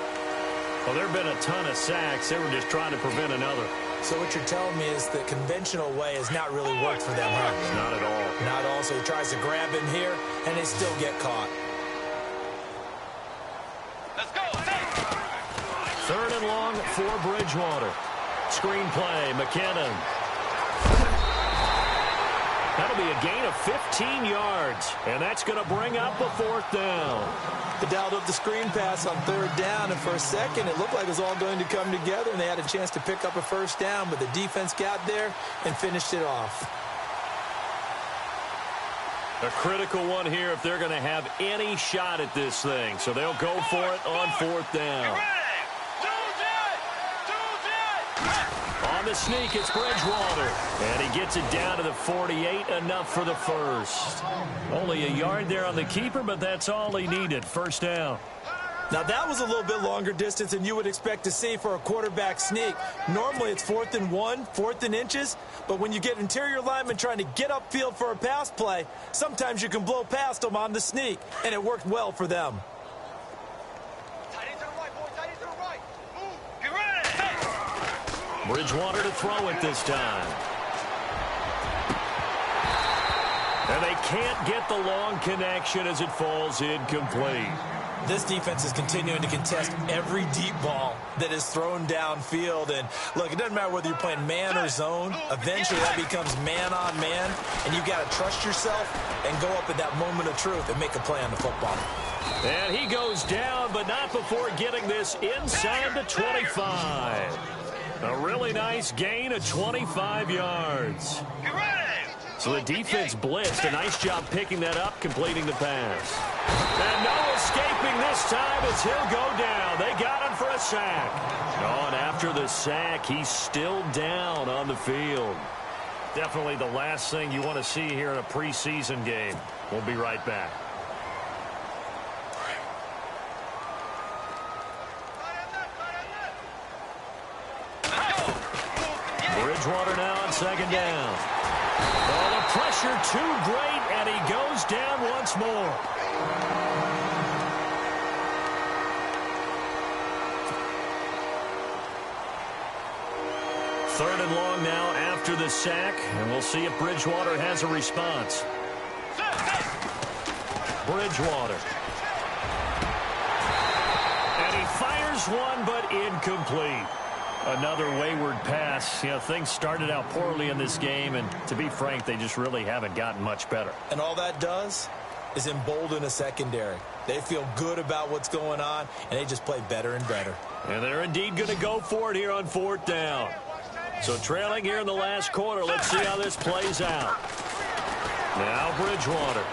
Well, there have been a ton of sacks. They were just trying to prevent another. So what you're telling me is the conventional way has not really worked for them, huh? Not at all. Not at all. So he tries to grab him here, and they still get caught. Let's go. Third and long for Bridgewater. Screen play, McKinnon. That'll be a gain of 15 yards, and that's going to bring up a fourth down. They dialed up the screen pass on third down, and for a second it looked like it was all going to come together, and they had a chance to pick up a first down, but the defense got there and finished it off. A critical one here if they're going to have any shot at this thing, so they'll go for it on fourth down. On the sneak, it's Bridgewater. And he gets it down to the 48, enough for the first. Only a yard there on the keeper, but that's all he needed. First down. Now, that was a little bit longer distance than you would expect to see for a quarterback sneak. Normally, it's 4th and 1, 4th and inches. But when you get interior linemen trying to get upfield for a pass play, sometimes you can blow past them on the sneak, and it worked well for them. Tight end to the right, boy. Tight end to the right. Move. Get ready. Bridgewater to throw it this time. And they can't get the long connection as it falls incomplete. This defense is continuing to contest every deep ball that is thrown downfield. And, look, it doesn't matter whether you're playing man or zone. Eventually, that becomes man on man. And you've got to trust yourself and go up at that moment of truth and make a play on the football. And he goes down, but not before getting this inside the 25. A really nice gain of 25 yards. Get ready. So the defense blitzed. A nice job picking that up, completing the pass. And no escaping this time as he'll go down. They got him for a sack. Oh, and after the sack, he's still down on the field. Definitely the last thing you want to see here in a preseason game. We'll be right back. Bridgewater now on second down. Oh, the pressure too great, and he goes down once more. Third and long now after the sack, and we'll see if Bridgewater has a response. Bridgewater. And he fires one, but incomplete. Another wayward pass. You know, things started out poorly in this game, and to be frank, they just really haven't gotten much better. And all that does is embolden a secondary. They feel good about what's going on, and they just play better and better. And they're indeed going to go for it here on fourth down. So trailing here in the last quarter, let's see how this plays out. Now Bridgewater.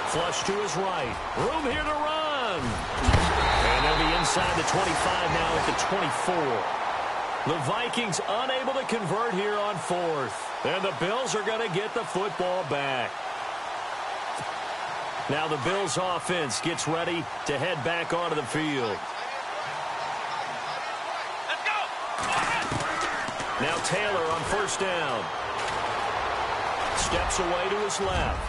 Flush to his right. Room here to run. And they'll be inside the 25 now at the 24. The Vikings unable to convert here on fourth. And the Bills are going to get the football back. Now the Bills offense gets ready to head back onto the field. Let's go. Now Taylor on first down. Steps away to his left.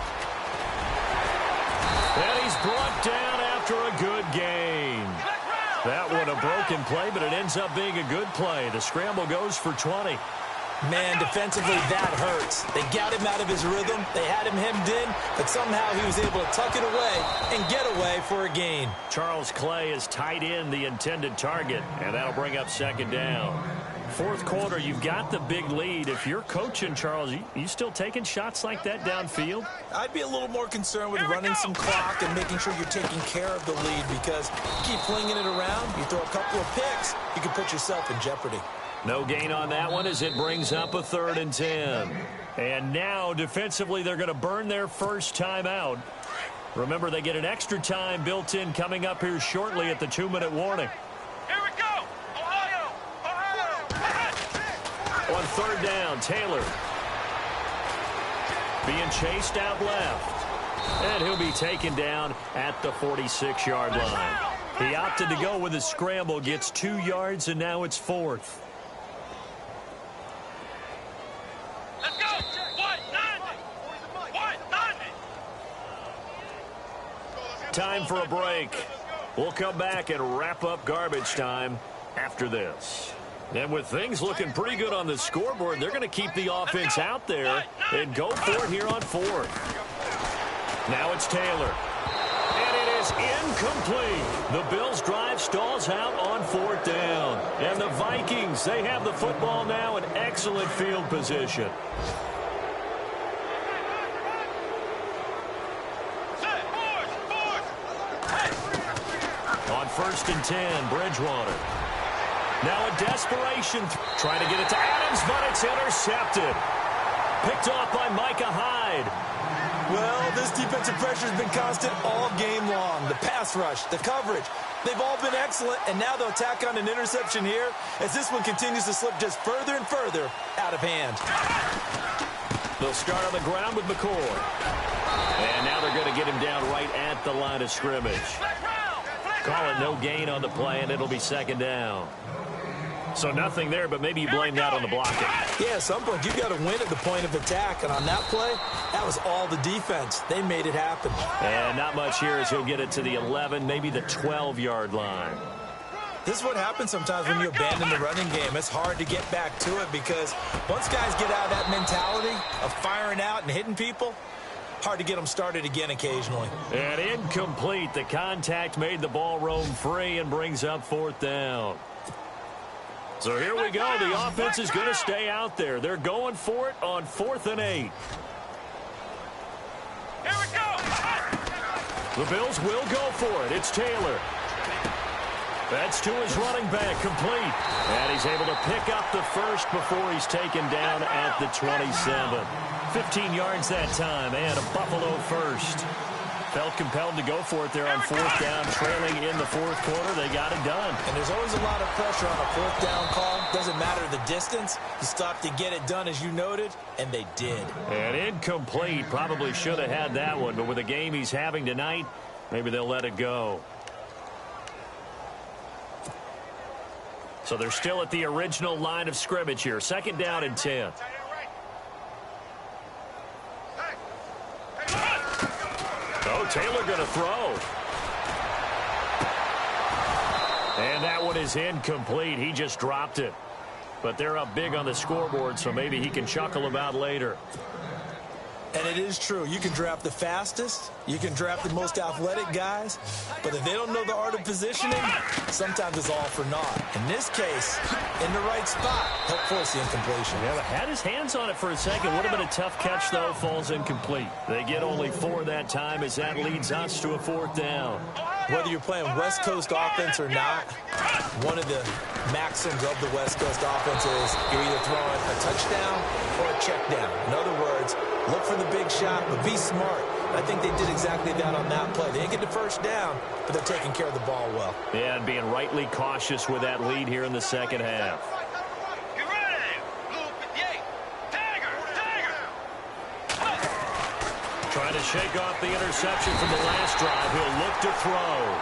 And he's brought down after a good gain. That one a broken play, but it ends up being a good play. The scramble goes for 20. Man, defensively, that hurts. They got him out of his rhythm. They had him hemmed in, but somehow he was able to tuck it away and get away for a gain. Charles Clay is tied in the intended target, and that'll bring up second down. Fourth quarter, you've got the big lead. If you're coaching, Charles, you still taking shots like that downfield? I'd be a little more concerned with running some clock and making sure you're taking care of the lead, because you keep flinging it around, you throw a couple of picks, you can put yourself in jeopardy. No gain on that one as it brings up a 3rd and 10. And now, defensively, they're going to burn their first timeout. Remember, they get an extra time built in coming up here shortly at the 2-minute warning. Here we go! Ohio! On 3rd down, Taylor being chased out left. And he'll be taken down at the 46-yard line. He opted to go with a scramble, gets 2 yards, and now it's 4th. Let's go! 190! Time for a break. We'll come back and wrap up garbage time after this. And with things looking pretty good on the scoreboard, they're going to keep the offense out there and go for it here on 4th. Now it's Taylor. And it is incomplete. The Bills' drive stalls out on 4th down. And the Vikings, they have the football now in excellent field position. On 1st and 10, Bridgewater. Now a desperation, trying to get it to Adams, but it's intercepted. Picked off by Micah Hyde. Well, this defensive pressure has been constant all game long. The pass rush, the coverage, they've all been excellent, and now they'll tack on an interception here as this one continues to slip just further and further out of hand. They'll start on the ground with McCoy. And now they're going to get him down right at the line of scrimmage. Call it no gain on the play, and it'll be 2nd down. So nothing there, but maybe you blame that on the blocking. Yeah, at some point, you've got to win at the point of attack. And on that play, that was all the defense. They made it happen. And not much here as he'll get it to the 11, maybe the 12-yard line. This is what happens sometimes when you abandon the running game. It's hard to get back to it because once guys get out of that mentality of firing out and hitting people, hard to get them started again occasionally. And incomplete. The contact made the ball roam free and brings up 4th down. So here we go. The offense is going to stay out there. They're going for it on 4th and 8. Here we go! The Bills will go for it. It's Taylor. That's to his running back, complete. And he's able to pick up the first before he's taken down at the 27. 15 yards that time, and a Buffalo first. Felt compelled to go for it there on 4th down, trailing in the 4th quarter. They got it done. And there's always a lot of pressure on a 4th down call. Doesn't matter the distance. You stop to get it done, as you noted, and they did. And incomplete. Probably should have had that one, but with the game he's having tonight, maybe they'll let it go. So they're still at the original line of scrimmage here. 2nd down and 10. Oh, Taylor going to throw. And that one is incomplete. He just dropped it. But they're up big on the scoreboard, so maybe he can chuckle about later. And it is true. You can draft the fastest. You can draft the most athletic guys. But if they don't know the art of positioning, sometimes it's all for naught. In this case, in the right spot, help force the incompletion. Yeah, had his hands on it for a second. Would have been a tough catch, though. Falls incomplete. They get only 4 that time as that leads us to a 4th down. Whether you're playing West Coast offense or not, one of the maxims of the West Coast offense is you're either throwing a touchdown or a check down. In other words, look for the big shot, but be smart. I think they did exactly that on that play. They didn't get the first down, but they're taking care of the ball well. Yeah, and being rightly cautious with that lead here in the 2nd half. Get ready! Blue 58! Tiger! Trying to shake off the interception from the last drive. He'll look to throw.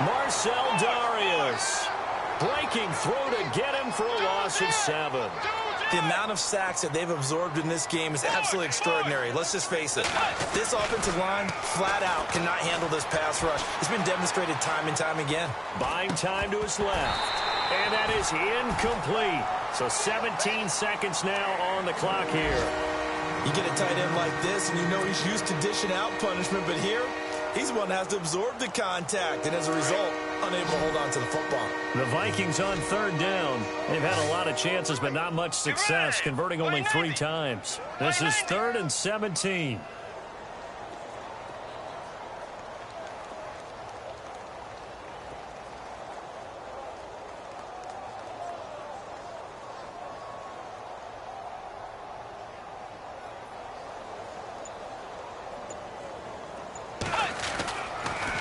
Marcel Darius breaking through to get him for a loss of 7. The amount of sacks that they've absorbed in this game is absolutely extraordinary. Let's just face it. This offensive line, flat out, cannot handle this pass rush. It's been demonstrated time and time again. Buying time to his left. And that is incomplete. So 17 seconds now on the clock here. You get a tight end like this, and you know he's used to dishing out punishment, but here, he's the one that has to absorb the contact. And as a result, unable to hold on to the football. The Vikings on third down. They've had a lot of chances, but not much success, converting only 3 times. This is 3rd and 17.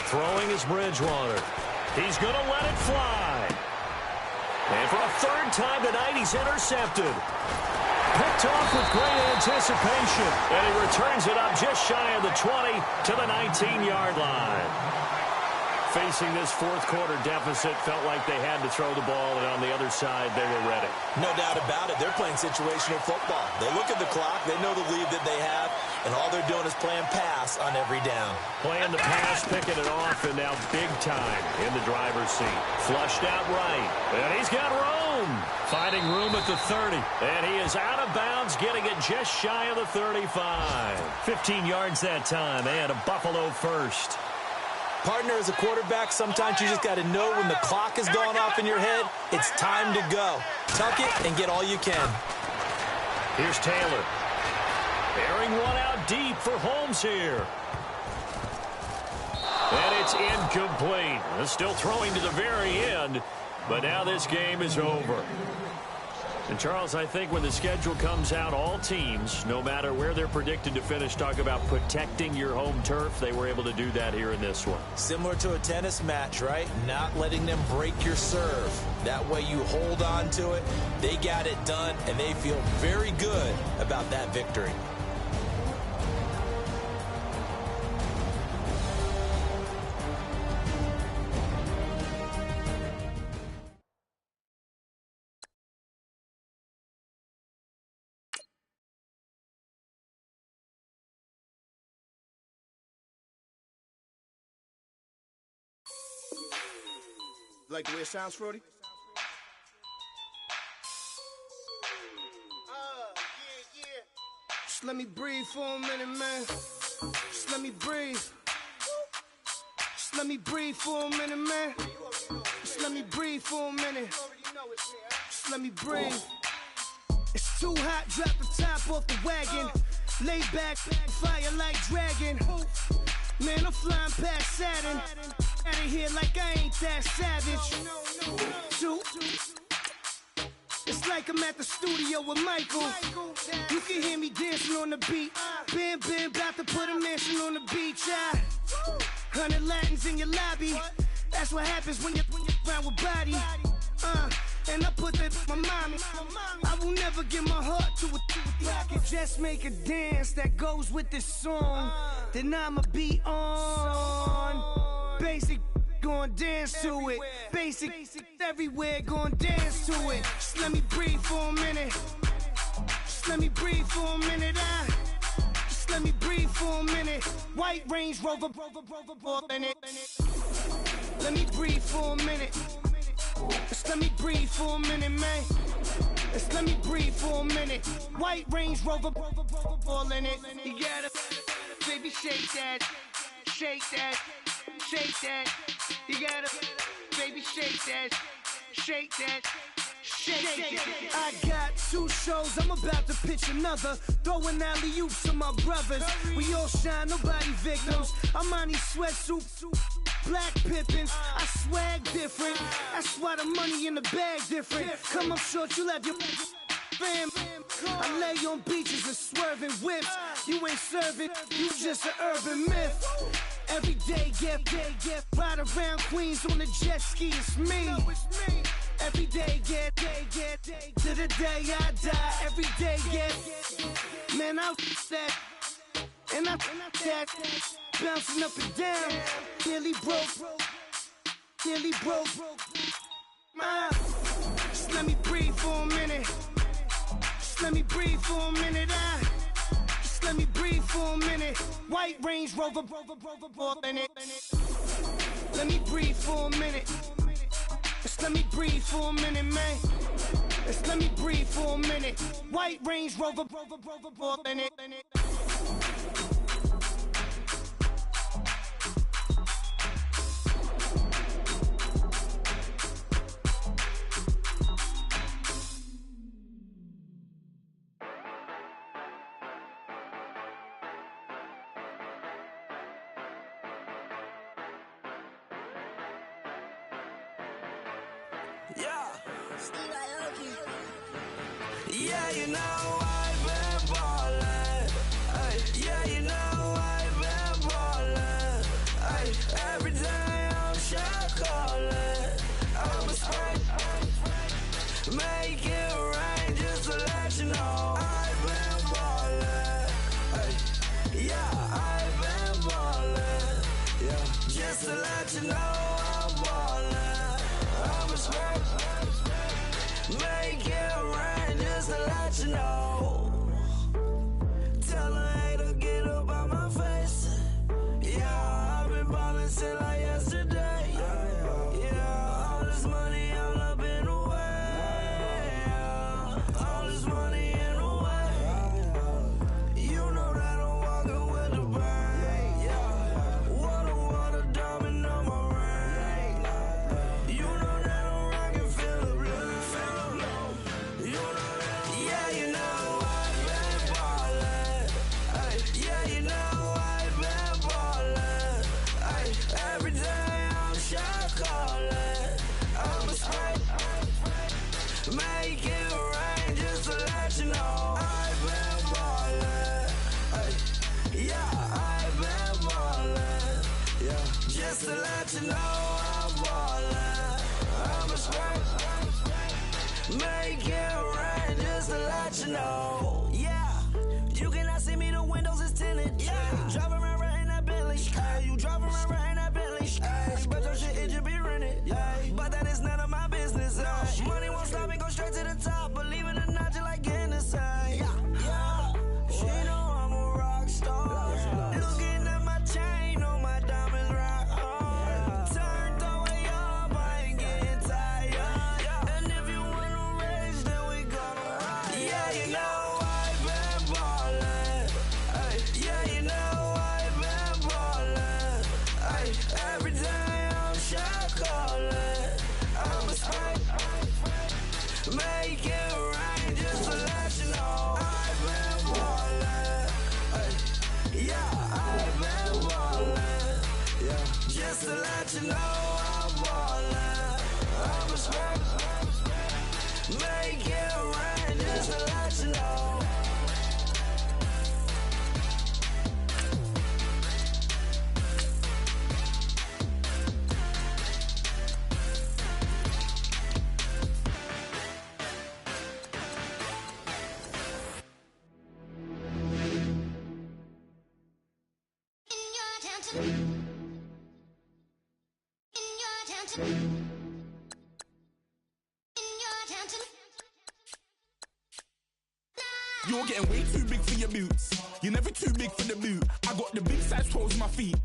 Throwing is Bridgewater. He's going to let it fly. And for a 3rd time tonight, he's intercepted. Picked off with great anticipation. And he returns it up just shy of the 20 to the 19-yard line. Facing this 4th quarter deficit, felt like they had to throw the ball, and on the other side, they were ready. No doubt about it. They're playing situational football. They look at the clock. They know the lead that they have, and all they're doing is playing pass on every down. Playing the pass, picking it off, and now big time in the driver's seat. Flushed out right, and he's got room. Finding room at the 30, and he is out of bounds, getting it just shy of the 35. 15 yards that time, and a Buffalo first. Partner, as a quarterback, sometimes you just got to know when the clock is going off in your head, it's time to go. Tuck it and get all you can. Here's Taylor. Airing one out deep for Holmes here. And it's incomplete. Still throwing to the very end, but now this game is over. And, Charles, I think when the schedule comes out, all teams, no matter where they're predicted to finish, talk about protecting your home turf. They were able to do that here in this one. Similar to a tennis match, right? Not letting them break your serve. That way you hold on to it. They got it done, and they feel very good about that victory. Like the way it sounds, Frody? Yeah. Just let me breathe for a minute, man. Just let me breathe. Just let me breathe for a minute, man. Just let me breathe for a minute. Just let me breathe. It's too hot, drop the top off the wagon. Lay back, fire like dragon. Man, I'm flying past Saturn. Out of here like I ain't that savage. It's like I'm at the studio with Michael. You can hear me dancing on the beat. Bam, about to put a mansion on the beach. 100 Latins in your lobby. That's what happens when you're around with body. And I put that in my mommy. I will never give my heart to a I can just make a dance that goes with this song. Then I'ma be on. Basic, gon' dance to it. Basic, everywhere, gon' dance to it. Just let me breathe for a minute. Just let me breathe for a minute. Just let me breathe for a minute. White Range Rover, in it. Let me breathe for a minute. Just let me breathe for a minute, man. Just let me breathe for a minute. White Range Rover, all in it. You gotta, baby, shake that, shake that. Shake that, you gotta, baby, shake that, shake that, shake that. I got 2 shows, I'm about to pitch another. Throwing alley-oops to my brothers. We all shine, nobody victims. I'm on these sweatsuits, black Pippins. I swag different, that's why the money in the bag different. Come up short, you have your fam. I lay on beaches and swerving whips. You ain't serving, you just an urban myth. Every day, get ride around Queens on the jet ski, it's me. Every day, get to the day I die. Every day, get, man, I that, and I that, bouncing up and down, nearly broke. Just let me breathe for a minute. Just let me breathe for a minute. Let me breathe for a minute. White Range Rover, in it. Let me breathe for a minute. Just let me breathe for a minute, man. Just let me breathe for a minute. White Range Rover, in it. Yeah, you know I've been ballin'. Ay, yeah, you know I've been ballin'. Ay, every day I'm shot callin'. I'm a spray, make it rain just to let you know I've been ballin'. Ay, yeah, I've been ballin'. Yeah, just to let you know I'm ballin'. I'm a spray, make it rain just to let you know. Tell a hater get up out my face. Yeah, I've been ballin' since like yesterday. Yeah, all this money all up in the way. All this money in the way. You know that I'm walking with the bank. Yeah, water, diamond on my ring. You know that I'm rockin' feel the blue. You know that, yeah, you know I've been ballin'. Ay, yeah, you know I've been ballin'. Ay, every day I'm shot callin'. I'm a spray, make it rain just to let you know I've been ballin'. Ay, yeah, I've been ballin'. Yeah, just to let you know I'm ballin'. I'm a spray, make it rain just to let you know. Yeah, you cannot see me, the windows is tinted. Yeah, driving around right in that Bentley. Hey, you driving around right in that Bentley. Hey, but your shit, it should be rented. Hey, but that is none of my business. Hey, money won't stop me, go straight to the top. Believe it or not, just like getting the same. Yeah, she know I'm a rock star. Looking at my chain, on my diamonds rock hard. Turned the way up, I ain't getting tired. And if you wanna race, then we gonna ride. Yeah, you know I've been ballin'. Ay, yeah, you know I've been ballin'. Ay, every day I'm shot callin'. I'm a spray, make it rain just to let you know I've been ballin'. Ay, yeah, I've been ballin'. Yeah, just to let you know I'm ballin'. I'm a spray, make it rain just to let you know. You're getting way too big for your boots. You're never too big for the boot. I got the big size toes on my feet.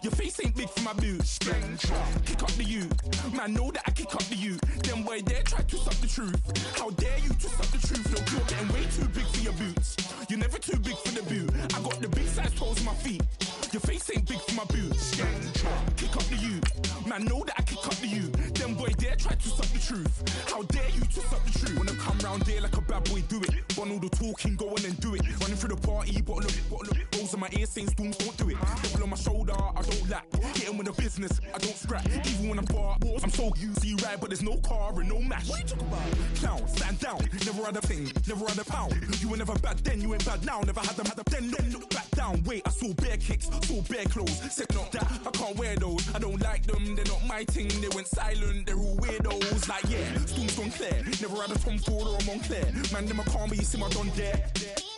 Your face ain't big for my boots. Kick up the you. Man, know that I kick up the you. Them boy dare try to suck the truth. How dare you to suck the truth? Look, you're getting way too big for your boots. You're never too big for the boot. I got the big size toes on my feet. Your face ain't big for my boots. Kick up the you. Man, know that I kick up the you. Them boy dare try to suck the truth. How dare you to suck the truth? Wanna come round there like a bad boy, do it. Want all the talking, go on and do it. Running through the party, bottle up. Balls in my ear saying storms, don't do it. Double on my shoulder, I don't lack. Hitting with the business, I don't scrap. Even when I'm bar, I'm so easy right, but there's no car and no match. What you talk about? Clown, stand down. Never had a thing, never had a pound. You were never bad then, you ain't bad now. Never had them, then look back down. Wait, I saw bare kicks, saw bare clothes. Said not that, I can't wear those. I don't like them, they're not my thing. They went silent, they're all weirdos. Like yeah, Storm's gone clear. Never had a Tom Ford or a Montclair. Man, them a call me, you see my don dare.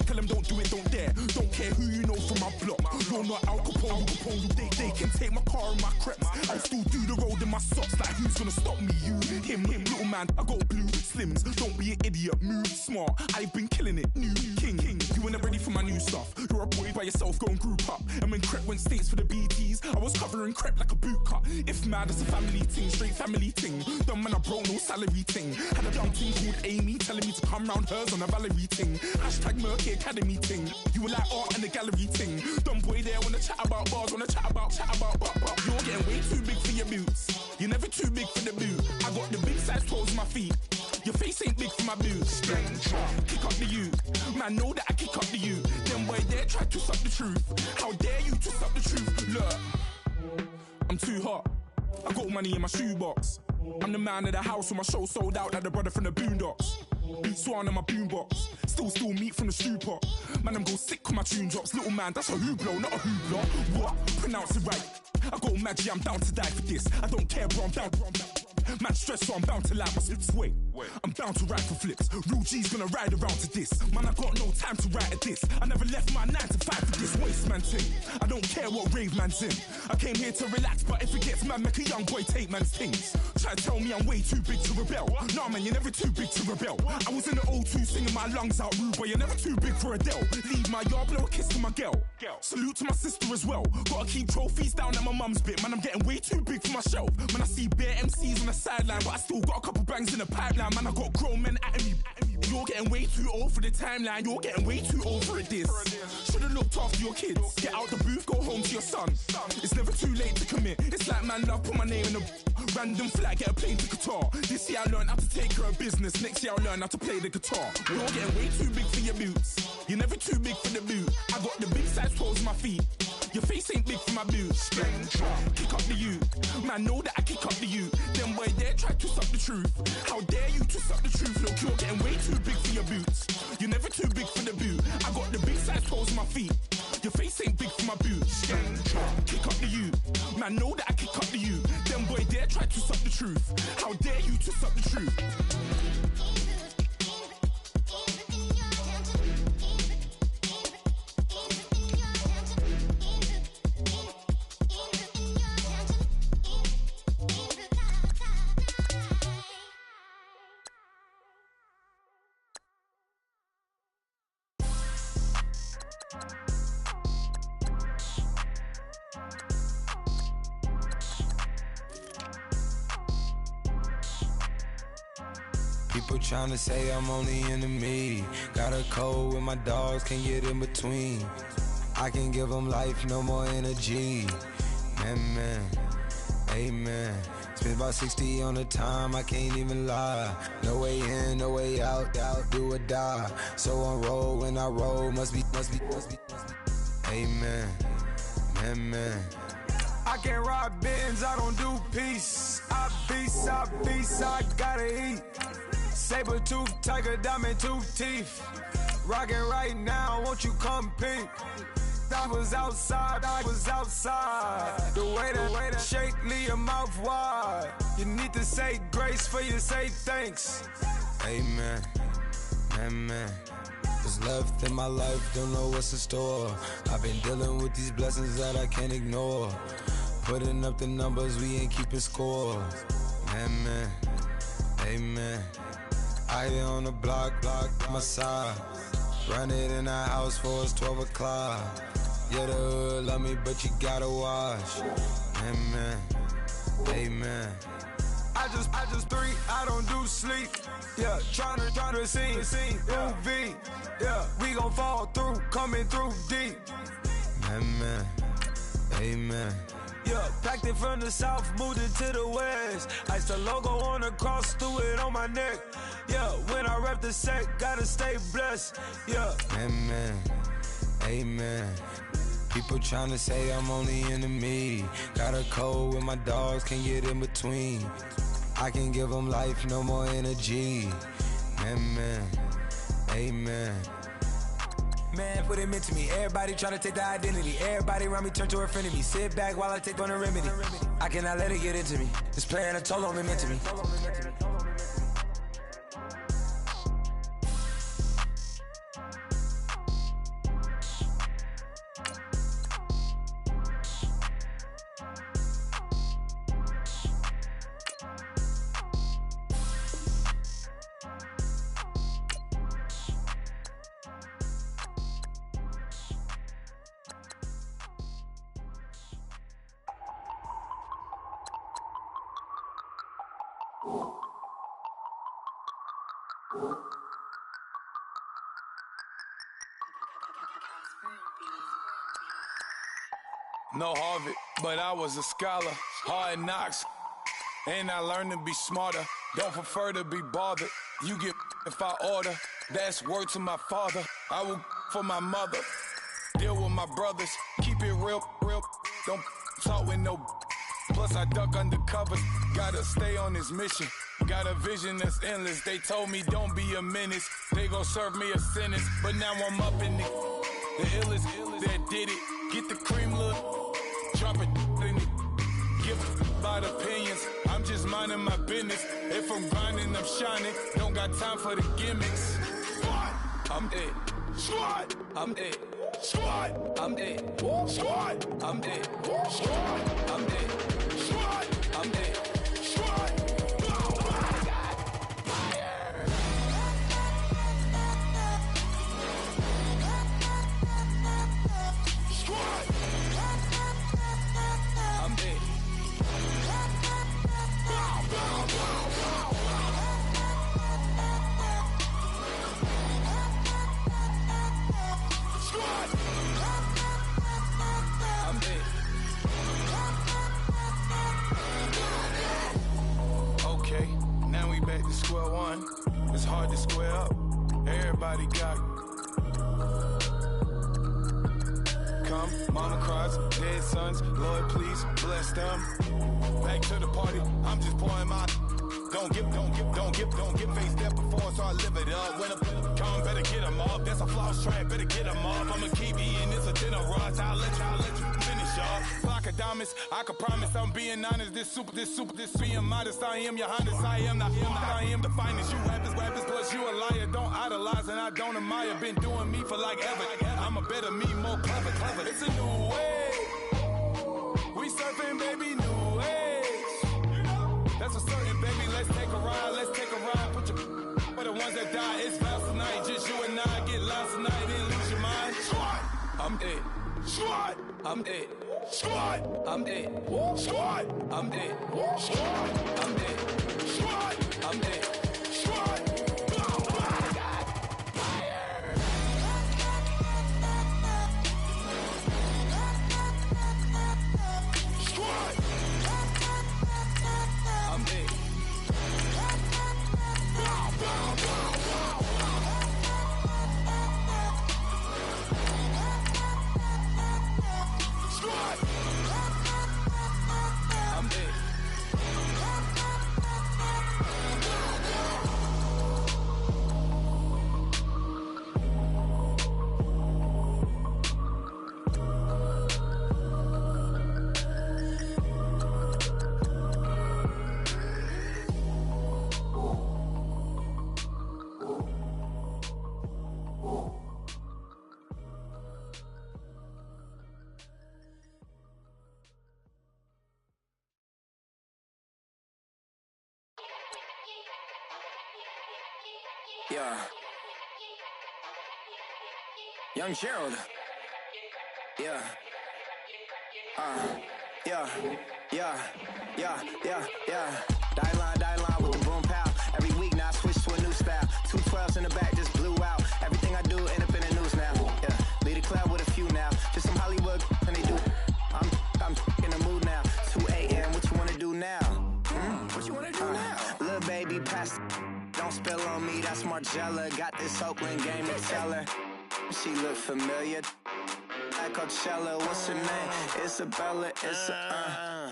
Tell them don't do it, don't dare. Don't care who you know from my block. You're not Al Capone, they can take my car and my creps. I'll still do the road in my socks. Like who's gonna stop me? You, him, little man. I got blue slims. Don't be an idiot, move smart. I've been killing it, new king. You weren't ready for my new stuff. You're a boy by yourself, go and group up. And when Crep went states for the BTs, I was covering Crep like a boot cut. If mad, it's a family thing, straight family thing. Dumb man, I broke no salary thing. Had a dumb thing called Amy telling me to come round hers on a Valerie thing. Hashtag Murky Academy thing. You were like art and the gallery thing. Dumb boy there wanna chat about bars, wanna chat about. You're getting way too big for your boots. You're never too big for the boot. I got the big size toes on my feet. Your face ain't big for my boots. Kick up the you. Man, know that I kick up the you. Them boy there try to suck the truth. How dare you to suck the truth? Look, I'm too hot. I got money in my shoebox. I'm the man of the house when my show sold out like the brother from the Boondocks. Beats one on my boombox, still meat from the stew pot. Man, I'm go sick when my tune drops. Little man, that's a hooplo, not a hoopla. What? Pronounce it right. I go mad, yeah, I'm down to die for this. I don't care, bro, I'm down. Man stressed, so I'm bound to lie my slips. Wait, I'm bound to ride for flips. Real G's gonna ride around to this. Man, I got no time to write at this. I never left my 9 to 5 for this waste man thing. I don't care what rave man's in. I came here to relax, but if it gets mad, make a young boy take man's things. Try to tell me I'm way too big to rebel. Nah, man, you're never too big to rebel. I was in the O2 singing my lungs out rude, but you're never too big for Adele. Leave my yard, blow a kiss to my girl. Salute to my sister as well. Gotta keep trophies down at my mum's bit. Man, I'm getting way too big for my shelf. Man, I see bare MCs on the sideline, but I still got a couple bangs in the pipeline. Man, I got grown men at me. You're getting way too old for the timeline. You're getting way too old for it, this. Should've looked after your kids. Get out the booth, go home to your son. It's never too late to commit. It's like man love, put my name in a random flat, get a plane to Qatar. This year I learned how to take care of business. Next year I'll learn how to play the guitar. You're getting way too big for your boots. You're never too big for the boot. I got the big size toes on my feet. Your face ain't big for my boots. Kick up the you. Man, know that I kick up the you. Them boy there try to suck the truth. How dare you to suck the truth? Look, you're getting way too big for your boots. You're never too big for the boot. I got the big size toes on my feet. Your face ain't big for my boots. Kick up the you. Man, know that I kick up the you. Them boy there try to suck the truth. How dare you to suck the truth? People tryna say I'm only enemy. Got a code with my dogs, can't get in between. I can give them life, no more energy. Man, amen. Spent about 60 on the time, I can't even lie. No way in, no way out, do or die. So on roll, when I roll, must be. Amen, man. I can't ride Benz, I don't do peace. I beast, I gotta eat. Saber tooth, tiger, diamond tooth teeth. Rockin' right now, won't you come peep? I was outside. The way that shake, leave your mouth wide. You need to say grace for you say thanks. Amen, What's left in my life, don't know what's in store. I've been dealing with these blessings that I can't ignore. Putting up the numbers, we ain't keeping score. Amen. I be on the block, my side. Run it in the house for us 12 o'clock. Yeah, the hood love me, but you gotta watch. Amen. I just three, I don't do sleep. Yeah, tryna see UV. Yeah, we gon' fall through, coming through deep. Amen. Yeah, packed it from the south, moved it to the west. Iced the logo on the cross, threw it on my neck. Yeah, when I rep the set, gotta stay blessed. Yeah. Amen. People tryna say I'm only enemy. Got a code with my dogs, can't get in between. I can give them life, no more energy. Amen. Man, put him into me. Everybody tryna take the identity. Everybody around me turn to a friend of me. Sit back while I take on the remedy. I cannot let it get into me. This playing a toll on me, meant to me. No Harvard, but I was a scholar. Hard knocks, and I learned to be smarter. Don't prefer to be bothered. You get if I order. That's word to my father. I will for my mother. Deal with my brothers. Keep it real. Don't talk with no. Plus I duck undercover. Gotta stay on this mission. Got a vision that's endless. They told me don't be a menace. They gon' serve me a sentence. But now I'm up in the illest that did it. Get the cream look. Drop it in it. Give about opinions. I'm just minding my business. If I'm grinding, I'm shining. Don't got time for the gimmicks. Squad, I'm dead. Squad, I'm dead. Squad, I'm dead. Squad, I'm dead. Squad, I'm dead. Squad, I'm dead. Squad. Square one, it's hard to square up. Everybody got come, mama cries, dead sons. Lord, please bless them. Back to the party, I'm just pouring my. Don't get face that before, so I live it up. When a come, better get them up. That's a floss track, better get them up. I'ma keep eating, it's a dinner rush. I'll let you finish up. Flock of diamonds, I can promise I'm being honest. This being modest. I am your highness, I am the finest. You rappers, plus you a liar. Don't idolize and I don't admire. Been doing me for like ever. I'm a better me, more clever. It's a new way. We surfing, baby, new age. That's a certain, baby. Let's take a ride. Put your for the ones that die. It's vows tonight. Just you and I get lost tonight. Then lose your mind. Squad, I'm dead. Squad, I'm dead. Squad, I'm dead. Squad, I'm dead. Squad, I'm dead. Squad, I'm dead. Squad. Yeah. Young Gerald. Yeah. Die line with the boom pow. Every week now I switch to a new style. 212s in the back just blew out. Everything I do end up in the news now. Yeah. Lead a club with a few now. Just some Hollywood and they do. I'm in the mood now. 2 a.m. What you wanna do now? What you wanna do now? Little baby pass. Don't spill on me, that's Margella. Got this Oakland game to tell her. She look familiar. Like Coachella, what's her name? Isabella,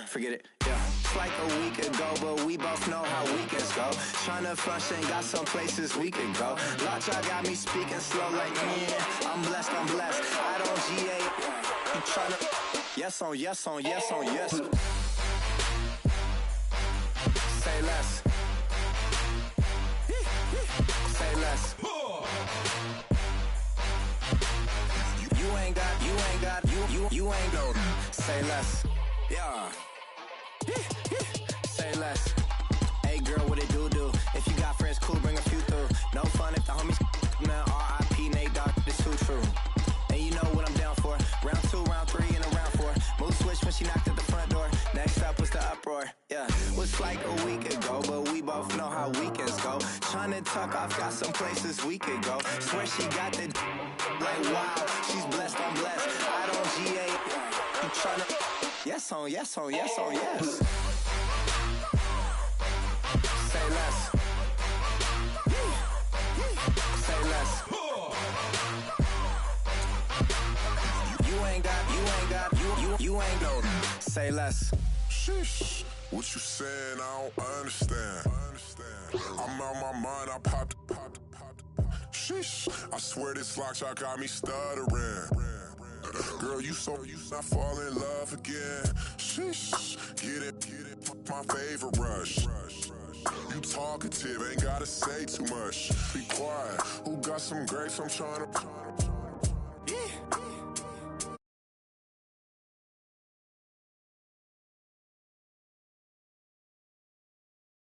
forget it, yeah. It's like a week ago, but we both know how weekends go. Tryna function, got some places we could go. Lot y'all got me speaking slow like, yeah, I'm blessed. I don't GA, you tryna, yes on yes. Say less. Say less. You ain't go. Say less. Yeah. Say less. Hey girl, what it do? If you got friends, cool, bring a few through. No fun if the homies man. R.I.P. Nate Dogg, this too true. And you know what I'm down for. Round 2, round 3, and a round 4. Mood switch when she knocked at the front door. Next up was the uproar. Yeah, was like a week ago, but we both know how weekends go. Tryna tuck off, got some places we could go. Swear she got the like wow, she's blessed, I'm blessed. I don't GA. You tryna yes on yes. Say less. Say less. You ain't got, you ain't go. Say less. Sheesh, what you saying? I don't understand. I'm out my mind, I popped. Sheesh, I swear this lock shot got me stuttering. Girl, you not fall in love again. Sheesh, get it, my favorite rush. You talkative, ain't gotta say too much. Be quiet, who got some grapes? I'm tryna